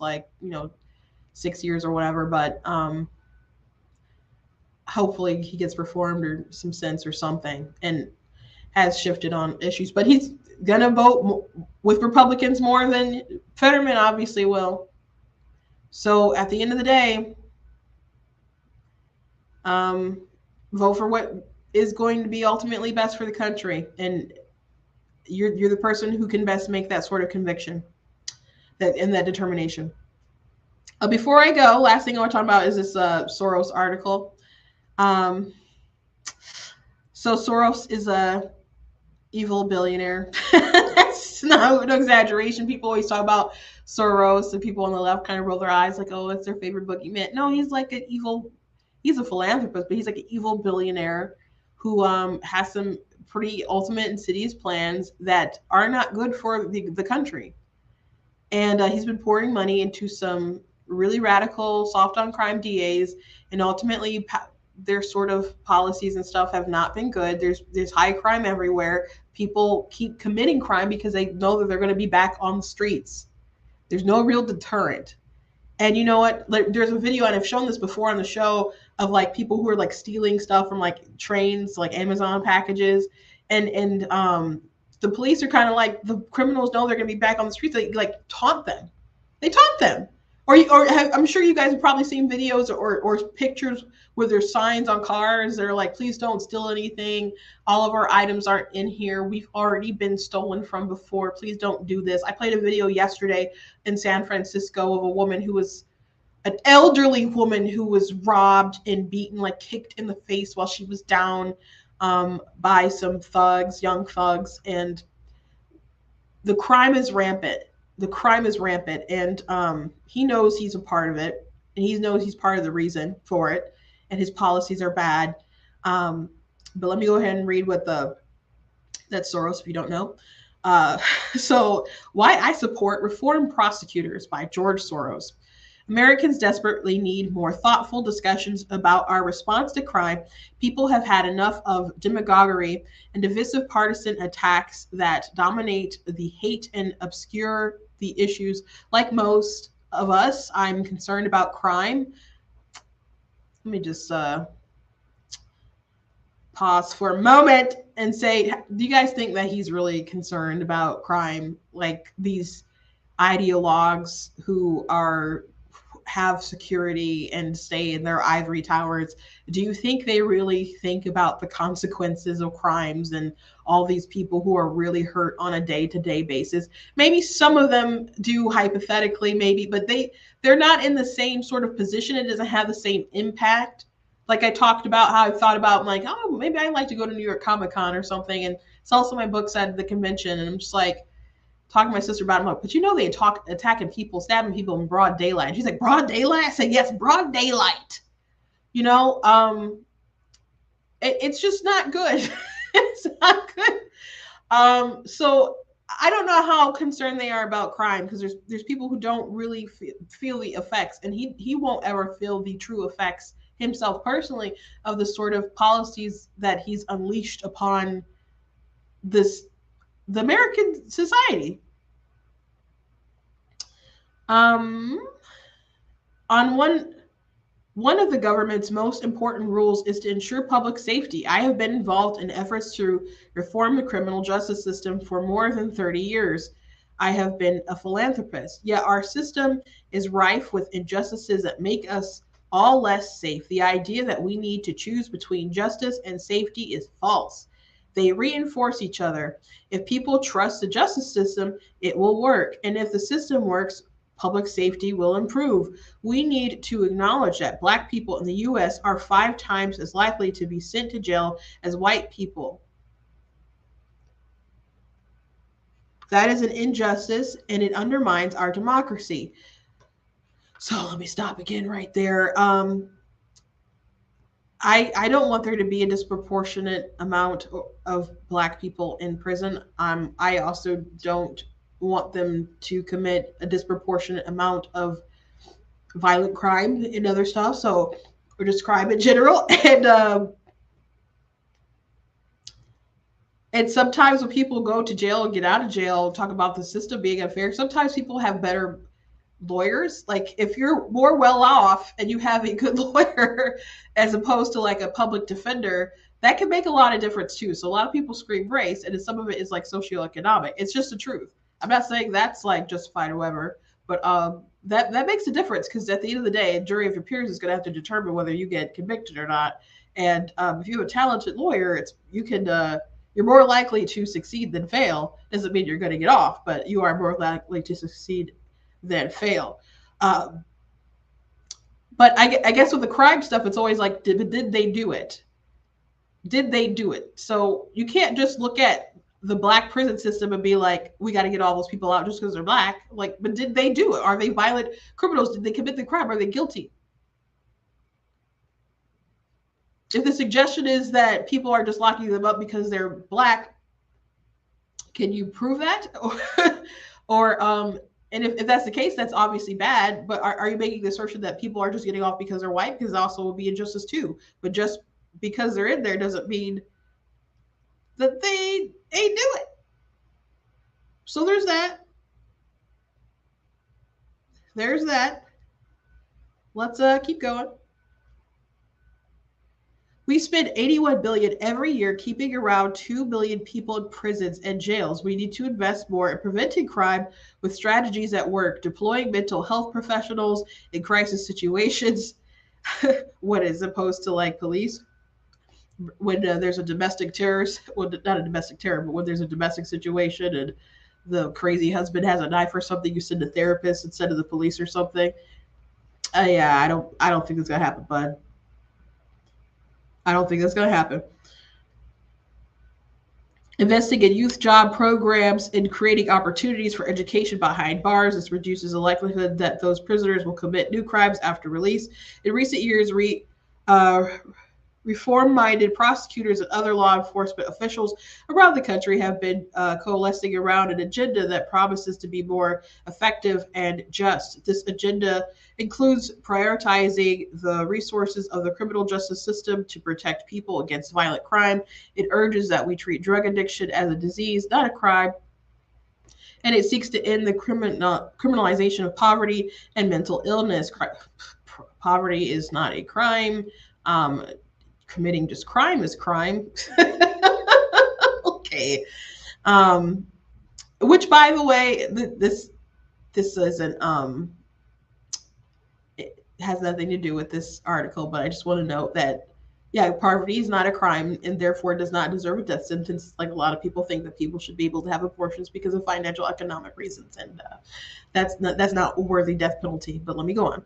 Speaker 1: 6 years or whatever, but hopefully he gets reformed or some sense or something and has shifted on issues. But he's gonna vote with Republicans more than Fetterman obviously will. So at the end of the day, vote for what is going to be ultimately best for the country, and you're the person who can best make that sort of conviction, that determination. Before I go, last thing I want to talk about is this Soros article. So Soros is a evil billionaire. That's no exaggeration. People always talk about Soros, and people on the left kind of roll their eyes like, oh, it's their favorite boogeyman. No, he's like he's a philanthropist, but he's like an evil billionaire who has some pretty ultimate insidious plans that are not good for the country. And he's been pouring money into some really radical, soft on crime DAs, and ultimately their sort of policies and stuff have not been good. There's high crime everywhere. People keep committing crime because they know that they're going to be back on the streets. There's no real deterrent. And you know what? Like, there's a video, and I've shown this before on the show, of like people who are like stealing stuff from like trains, like Amazon packages, and the police are kind of like, the criminals know they're going to be back on the streets. They like taunt them. They taunt them. I'm sure you guys have probably seen videos or pictures where there's signs on cars that are like, please don't steal anything. All of our items aren't in here. We've already been stolen from before. Please don't do this. I played a video yesterday in San Francisco of a woman who was an elderly woman who was robbed and beaten, like kicked in the face while she was down by some thugs, young thugs. And the crime is rampant. The crime is rampant. And he knows he's a part of it. And he knows he's part of the reason for it. And his policies are bad. But let me go ahead and read what that's Soros, if you don't know. So why I support Reform Prosecutors by George Soros. Americans desperately need more thoughtful discussions about our response to crime. People have had enough of demagoguery and divisive partisan attacks that dominate the hate and obscure the issues. Like most of us, I'm concerned about crime. Let me just pause for a moment and say, do you guys think that he's really concerned about crime? Like these ideologues who have security and stay in their ivory towers, do you think they really think about the consequences of crimes and all these people who are really hurt on a day-to-day basis? Maybe some of them do, hypothetically, maybe, but they're not in the same sort of position. It doesn't have the same impact. Like I talked about how I thought about, like, oh, maybe I'd like to go to New York Comic Con or something and sell some of my books at the convention. And I'm just like, talking to my sister about it, I'm like, but you know, they attacking people, stabbing people in broad daylight. And she's like, broad daylight? I said, yes, broad daylight. You know, it's just not good. It's not good. So I don't know how concerned they are about crime, because there's people who don't really feel the effects, and he won't ever feel the true effects himself personally of the sort of policies that he's unleashed upon the American society. On one of the government's most important rules is to ensure public safety. I have been involved in efforts to reform the criminal justice system for more than 30 years. I have been a philanthropist, yet our system is rife with injustices that make us all less safe. The idea that we need to choose between justice and safety is false. They reinforce each other. If people trust the justice system, it will work. And if the system works, public safety will improve. We need to acknowledge that Black people in the US are 5 times as likely to be sent to jail as white people. That is an injustice, and it undermines our democracy. So let me stop again right there. I don't want there to be a disproportionate amount of Black people in prison. I also don't want them to commit a disproportionate amount of violent crime and other stuff. So, or just crime in general. And sometimes when people go to jail and get out of jail, talk about the system being unfair, sometimes people have better lawyers. Like if you're more well off and you have a good lawyer as opposed to like a public defender, that can make a lot of difference too. So a lot of people scream race, and some of it is like socioeconomic. It's just the truth. I'm not saying that's like justified or whatever, but that makes a difference, because at the end of the day, a jury of your peers is going to have to determine whether you get convicted or not. And if you have a talented lawyer, you're more likely to succeed than fail. Doesn't mean you're going to get off, but you are more likely to succeed than fail. But I guess with the crime stuff, it's always like, did they do it? Did they do it? So you can't just look at the Black prison system and be like, we got to get all those people out just because they're Black. Like, but did they do it? Are they violent criminals? Did they commit the crime? Are they guilty? if the suggestion is that people are just locking them up because they're Black, can you prove that? or and if that's the case, that's obviously bad. But are you making the assertion that people are just getting off because they're white? Because also will be injustice too. But just because they're in there doesn't mean that they ain't do it. So there's that. There's that. Let's keep going. We spend 81 billion every year keeping around 2 billion people in prisons and jails. We need to invest more in preventing crime with strategies that work, deploying mental health professionals in crisis situations. What is opposed to like police? When there's a domestic terrorist, well, not a domestic terror, but when there's a domestic situation and the crazy husband has a knife or something, you send a therapist instead of the police or something. Yeah, I don't think it's gonna happen, bud. I don't think that's gonna happen. Investing in youth job programs and creating opportunities for education behind bars. This reduces the likelihood that those prisoners will commit new crimes after release. In recent years, reform-minded prosecutors and other law enforcement officials around the country have been coalescing around an agenda that promises to be more effective and just. This agenda includes prioritizing the resources of the criminal justice system to protect people against violent crime. It urges that we treat drug addiction as a disease, not a crime, and it seeks to end the criminalization of poverty and mental illness. Poverty is not a crime. Committing just crime is crime. Okay. Which, by the way, this isn't it has nothing to do with this article, but I just want to note that yeah, poverty is not a crime and therefore does not deserve a death sentence. Like a lot of people think that people should be able to have abortions because of financial economic reasons, and that's not a worthy death penalty. But let me go on.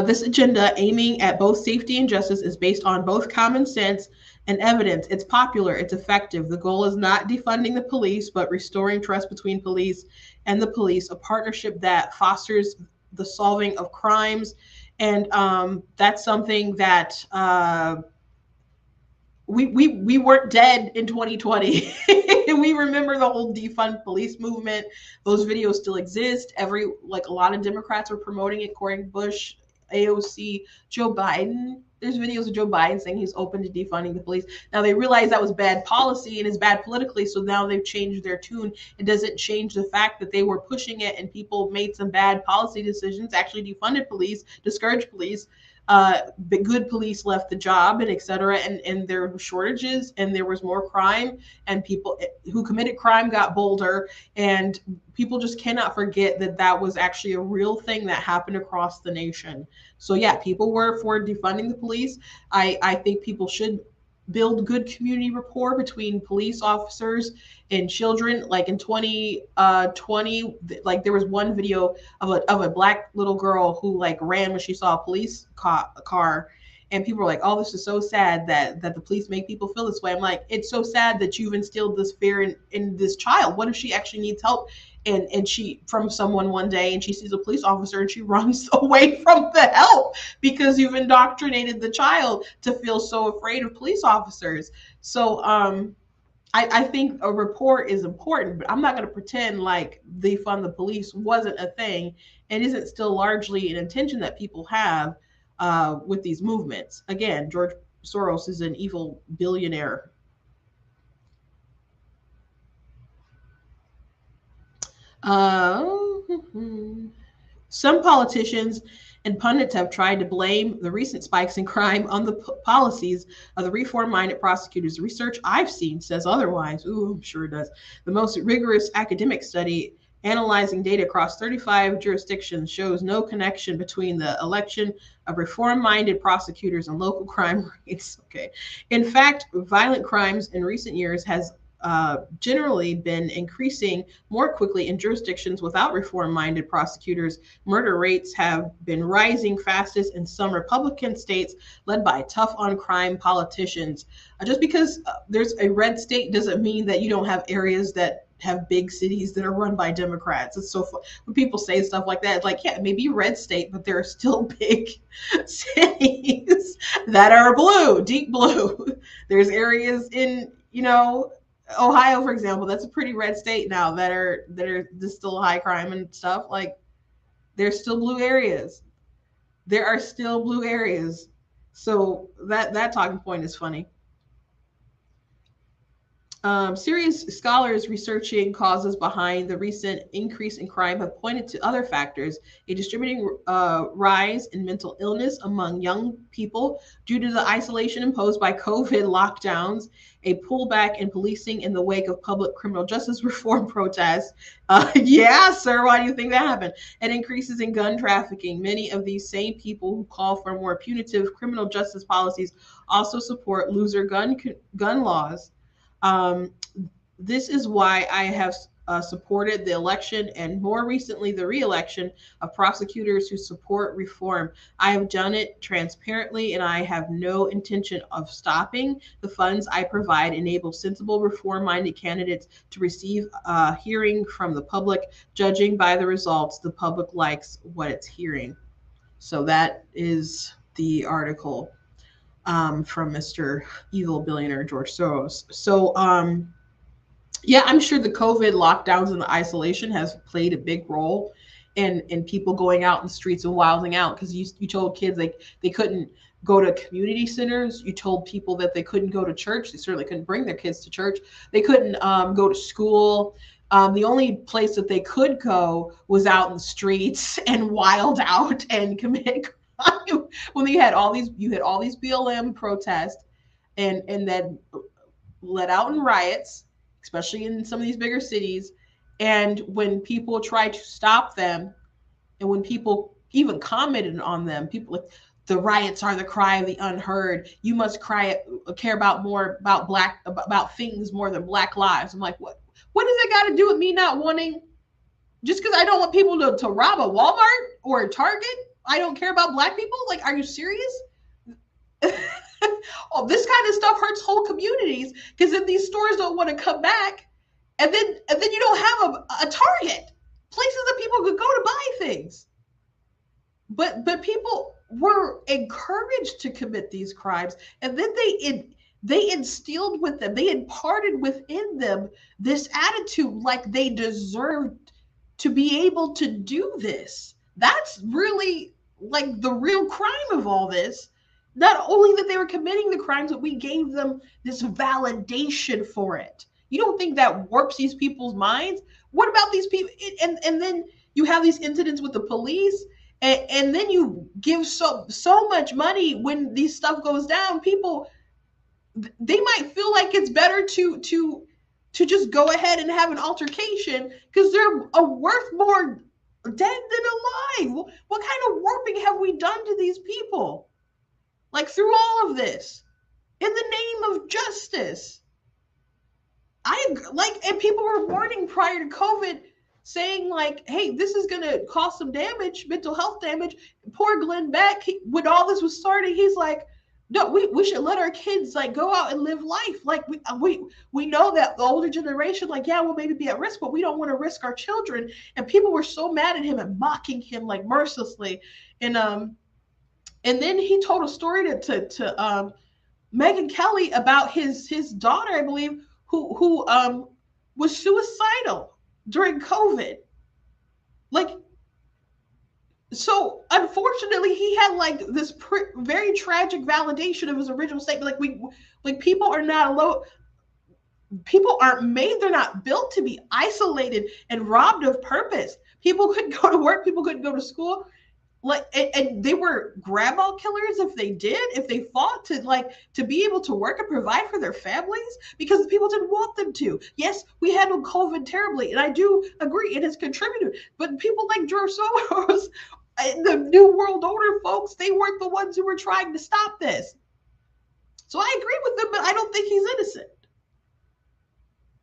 Speaker 1: This agenda, aiming at both safety and justice, is based on both common sense and evidence. It's popular, it's effective. The goal is not defunding the police, but restoring trust between police and the police, a partnership that fosters the solving of crimes. And that's something that we weren't dead in 2020. We remember the whole defund police movement. Those videos still exist. A lot of Democrats were promoting it. Cory Bush, AOC, Joe Biden. There's videos of Joe Biden saying he's open to defunding the police. Now they realize that was bad policy and is bad politically, so now they've changed their tune. It doesn't change the fact that they were pushing it and people made some bad policy decisions, actually defunded police, discouraged police. The good police left the job, and et cetera, and there were shortages and there was more crime, and people who committed crime got bolder, and people just cannot forget that that was actually a real thing that happened across the nation. So yeah, people were for defunding the police. I think people should build good community rapport between police officers and children. Like in 2020, like there was one video of a Black little girl who like ran when she saw a police car, and people were like, oh, this is so sad that the police make people feel this way. I'm like, it's so sad that you've instilled this fear in this child. What if she actually needs help and she from someone one day and she sees a police officer and she runs away from the help because you've indoctrinated the child to feel so afraid of police officers. So I think a report is important, but I'm not going to pretend like defund the police wasn't a thing and isn't still largely an intention that people have with these movements. Again, George Soros is an evil billionaire. Some politicians and pundits have tried to blame the recent spikes in crime on the policies of the reform-minded prosecutors. The research I've seen says otherwise. Ooh, I'm sure it does. The most rigorous academic study analyzing data across 35 jurisdictions shows no connection between the election of reform-minded prosecutors and local crime rates. Okay. In fact, violent crimes in recent years has generally been increasing more quickly in jurisdictions without reform-minded prosecutors. Murder rates have been rising fastest in some Republican states led by tough-on-crime politicians. Just because there's a red state doesn't mean that you don't have areas that have big cities that are run by Democrats. It's so fun when people say stuff like that. It's like, yeah, maybe red state, but there are still big cities that are blue, deep blue. There's areas in, Ohio, for example, that's a pretty red state now that are just still high crime and stuff. Like, there's still blue areas. There are still blue areas. So that talking point is funny. Serious scholars researching causes behind the recent increase in crime have pointed to other factors: a distributing rise in mental illness among young people due to the isolation imposed by COVID lockdowns, a pullback in policing in the wake of public criminal justice reform protests. Yeah, sir, why do you think that happened? And increases in gun trafficking. Many of these same people who call for more punitive criminal justice policies also support looser gun laws. Um, this is why I have supported the election and more recently the re-election of prosecutors who support reform. I have done it transparently and I have no intention of stopping. The funds I provide enable sensible reform-minded candidates to receive a hearing from the public. Judging by the results, the public likes what it's hearing. So that is the article from Mr. Evil Billionaire George Soros. So, yeah, I'm sure the COVID lockdowns and the isolation has played a big role in people going out in the streets and wilding out, because you told kids they couldn't go to community centers. You told people that they couldn't go to church. They certainly couldn't bring their kids to church. They couldn't go to school. The only place that they could go was out in the streets and wild out and commit when you had all these BLM protests and then let out in riots, especially in some of these bigger cities. And when people tried to stop them, and when people even commented on them, people like, the riots are the cry of the unheard. You must care about more about things more than Black lives. I'm like, what does that got to do with me not wanting? Just because I don't want people to rob a Walmart or a Target, I don't care about Black people? Like, are you serious? Oh, this kind of stuff hurts whole communities, because then these stores don't want to come back, and then you don't have a Target, places that people could go to buy things. But people were encouraged to commit these crimes, and then they instilled with them, they imparted within them this attitude like they deserved to be able to do this. That's really like the real crime of all this. Not only that they were committing the crimes, but we gave them this validation for it. You don't think that warps these people's minds? What about these people? And then you have these incidents with the police, and then you give so much money when these stuff goes down. People, they might feel like it's better to just go ahead and have an altercation because they're worth more dead than alive. What kind of warping have we done to these people? Like, through all of this, in the name of justice. And people were warning prior to COVID, saying like, hey, this is going to cause some damage, mental health damage. Poor Glenn Beck, when all this was starting, he's like, no, we should let our kids like go out and live life. Like we know that the older generation, like, yeah, we'll maybe be at risk, but we don't want to risk our children. And people were so mad at him and mocking him like mercilessly. And then he told a story to Megyn Kelly about his daughter, I believe, who was suicidal during COVID. Like, so unfortunately, he had like this very tragic validation of his original statement. Like people are not alone. People aren't made. They're not built to be isolated and robbed of purpose. People couldn't go to work. People couldn't go to school. Like, and they were grandma killers if they fought to be able to work and provide for their families, because the people didn't want them to. Yes, we handled COVID terribly, and I do agree it has contributed. But people like George Soros and the New World Order folks, they weren't the ones who were trying to stop this. So I agree with them, but I don't think he's innocent.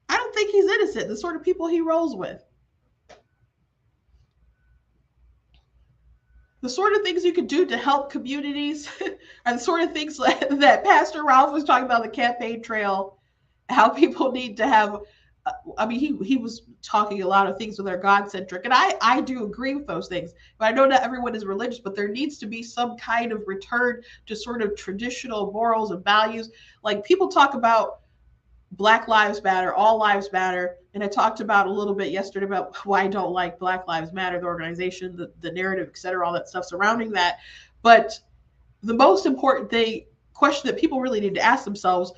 Speaker 1: I don't think he's innocent, the sort of people he rolls with. The sort of things you could do to help communities are the sort of things that Pastor Ralph was talking about, the campaign trail, how people need to have I mean, he was talking a lot of things that are God centric, and I do agree with those things. But I know not everyone is religious, but there needs to be some kind of return to sort of traditional morals and values. Like people talk about Black Lives Matter, all lives matter, and I talked about a little bit yesterday about why I don't like Black Lives Matter, the organization, the narrative, et cetera, all that stuff surrounding that. But the most important question that people really need to ask themselves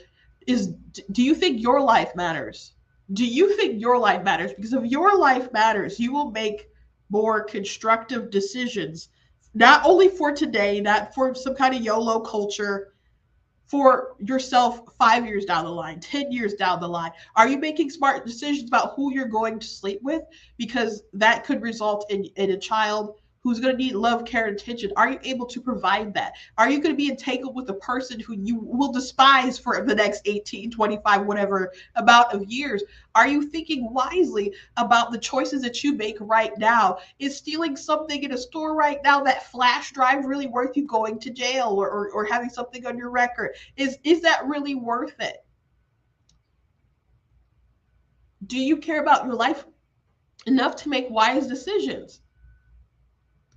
Speaker 1: is, do you think your life matters? Do you think your life matters? Because if your life matters, you will make more constructive decisions, not only for today, not for some kind of YOLO culture, for yourself 5 years down the line, 10 years down the line. Are you making smart decisions about who you're going to sleep with? Because that could result in a child who's going to need love, care, and attention. Are you able to provide that? Are you going to be entangled with a person who you will despise for the next 18, 25, whatever amount of years? Are you thinking wisely about the choices that you make right now? Is stealing something in a store right now, that flash drive, really worth you going to jail or having something on your record? Is that really worth it? Do you care about your life enough to make wise decisions?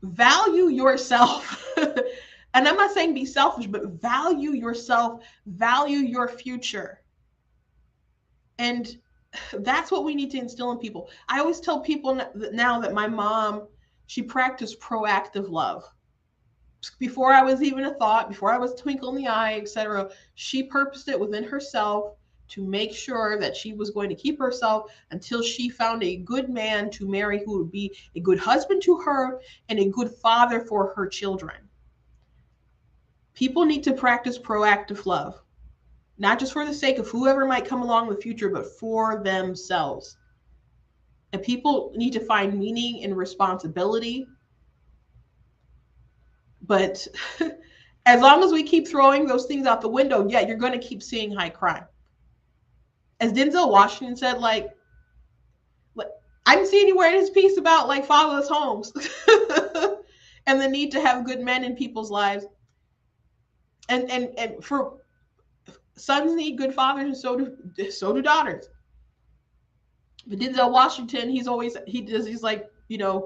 Speaker 1: Value yourself. And I'm not saying be selfish, but value yourself, value your future. And that's what we need to instill in people. I always tell people now that my mom, she practiced proactive love. Before I was even a thought, before I was a twinkle in the eye, etc., she purposed it within herself to make sure that she was going to keep herself until she found a good man to marry who would be a good husband to her and a good father for her children. People need to practice proactive love, not just for the sake of whoever might come along in the future, but for themselves. And people need to find meaning and responsibility. But as long as we keep throwing those things out the window, yeah, you're going to keep seeing high crime. As Denzel Washington said, like I didn't see anywhere in his piece about like fatherless homes and the need to have good men in people's lives. And for sons need good fathers, and so do daughters. But Denzel Washington, he does these like,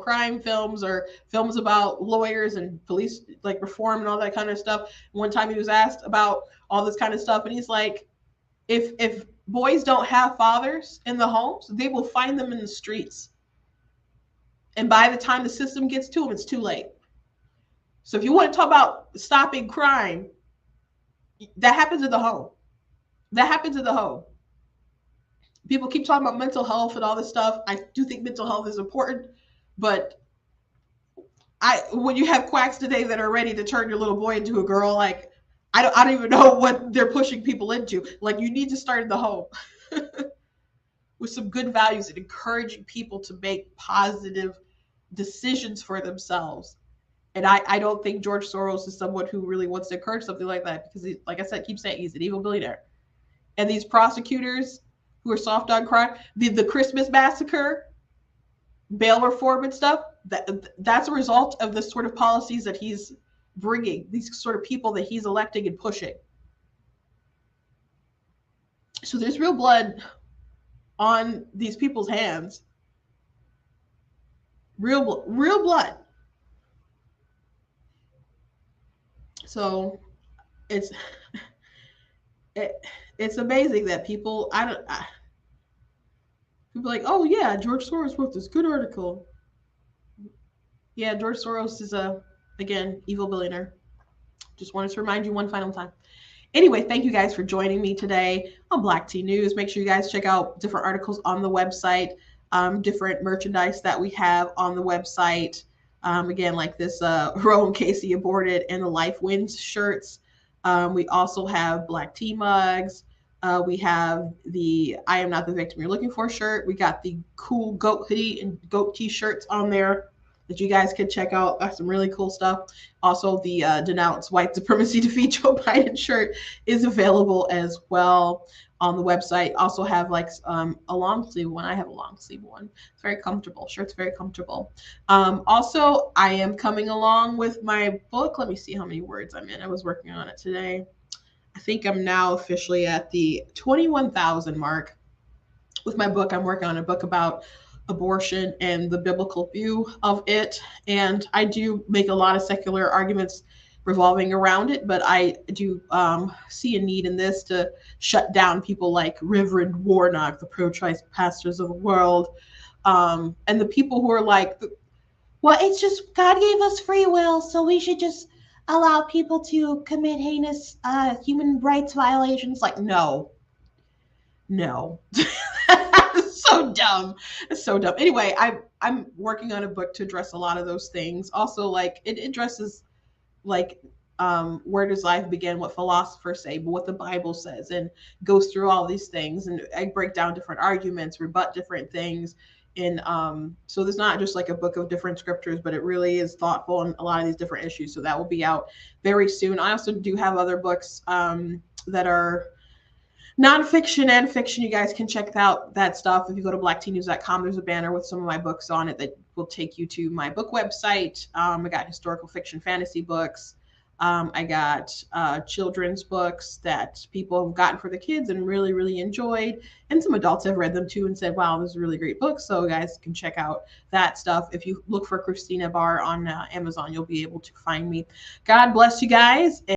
Speaker 1: crime films or films about lawyers and police like reform and all that kind of stuff. One time he was asked about all this kind of stuff, and he's like, if boys don't have fathers in the homes, they will find them in the streets. And by the time the system gets to them, it's too late. So if you want to talk about stopping crime, that happens in the home. That happens in the home. People keep talking about mental health and all this stuff. I do think mental health is important, but when you have quacks today that are ready to turn your little boy into a girl, like I don't even know what they're pushing people into. Like, you need to start in the home with some good values and encouraging people to make positive decisions for themselves. And I don't think George Soros is someone who really wants to encourage something like that, because he, like I said, keep saying he's an evil billionaire. And these prosecutors who are soft on crime, the Christmas massacre, bail reform and stuff, that's a result of the sort of policies that he's bringing, these sort of people that he's electing and pushing. So there's real blood on these people's hands. Real blood. So it's amazing that people are like, oh yeah, George Soros wrote this good article. Yeah, George Soros is again, evil billionaire. Just wanted to remind you one final time. Anyway, thank you guys for joining me today on Black Tea News. Make sure you guys check out different articles on the website, different merchandise that we have on the website. Again, like this Rowan Casey aborted and the Life Wins shirts. We also have black tea mugs. We have the I Am Not the Victim You're Looking For shirt. We got the cool goat hoodie and goat t-shirts on there that you guys can check out. Got some really cool stuff. Also, the Denounce White Supremacy Defeat Joe Biden shirt is available as well on the website. Also have like a long sleeve one. I have a long sleeve one. It's very comfortable. Shirt's very comfortable. Also, I am coming along with my book. Let me see how many words I'm in. I was working on it today. I think I'm now officially at the 21,000 mark with my book. I'm working on a book about abortion and the biblical view of it. And I do make a lot of secular arguments revolving around it, but I do see a need in this to shut down people like Reverend Warnock, the pro-choice pastors of the world, and the people who are like, well, it's just God gave us free will, so we should just allow people to commit heinous human rights violations. Like, no, no. It's so dumb. It's so dumb. Anyway, I'm working on a book to address a lot of those things. Also, like it addresses like where does life begin, what philosophers say, but what the Bible says, and goes through all these things. And I break down different arguments, rebut different things. And so there's not just like a book of different scriptures, but it really is thoughtful on a lot of these different issues. So that will be out very soon. I also do have other books that are nonfiction and fiction. You guys can check out that stuff. If you go to blacktnews.com, there's a banner with some of my books on it that will take you to my book website. I got historical fiction fantasy books. I got children's books that people have gotten for the kids and really, really enjoyed. And some adults have read them too and said, wow, this is a really great book. So you guys can check out that stuff. If you look for Christina Barr on Amazon, you'll be able to find me. God bless you guys.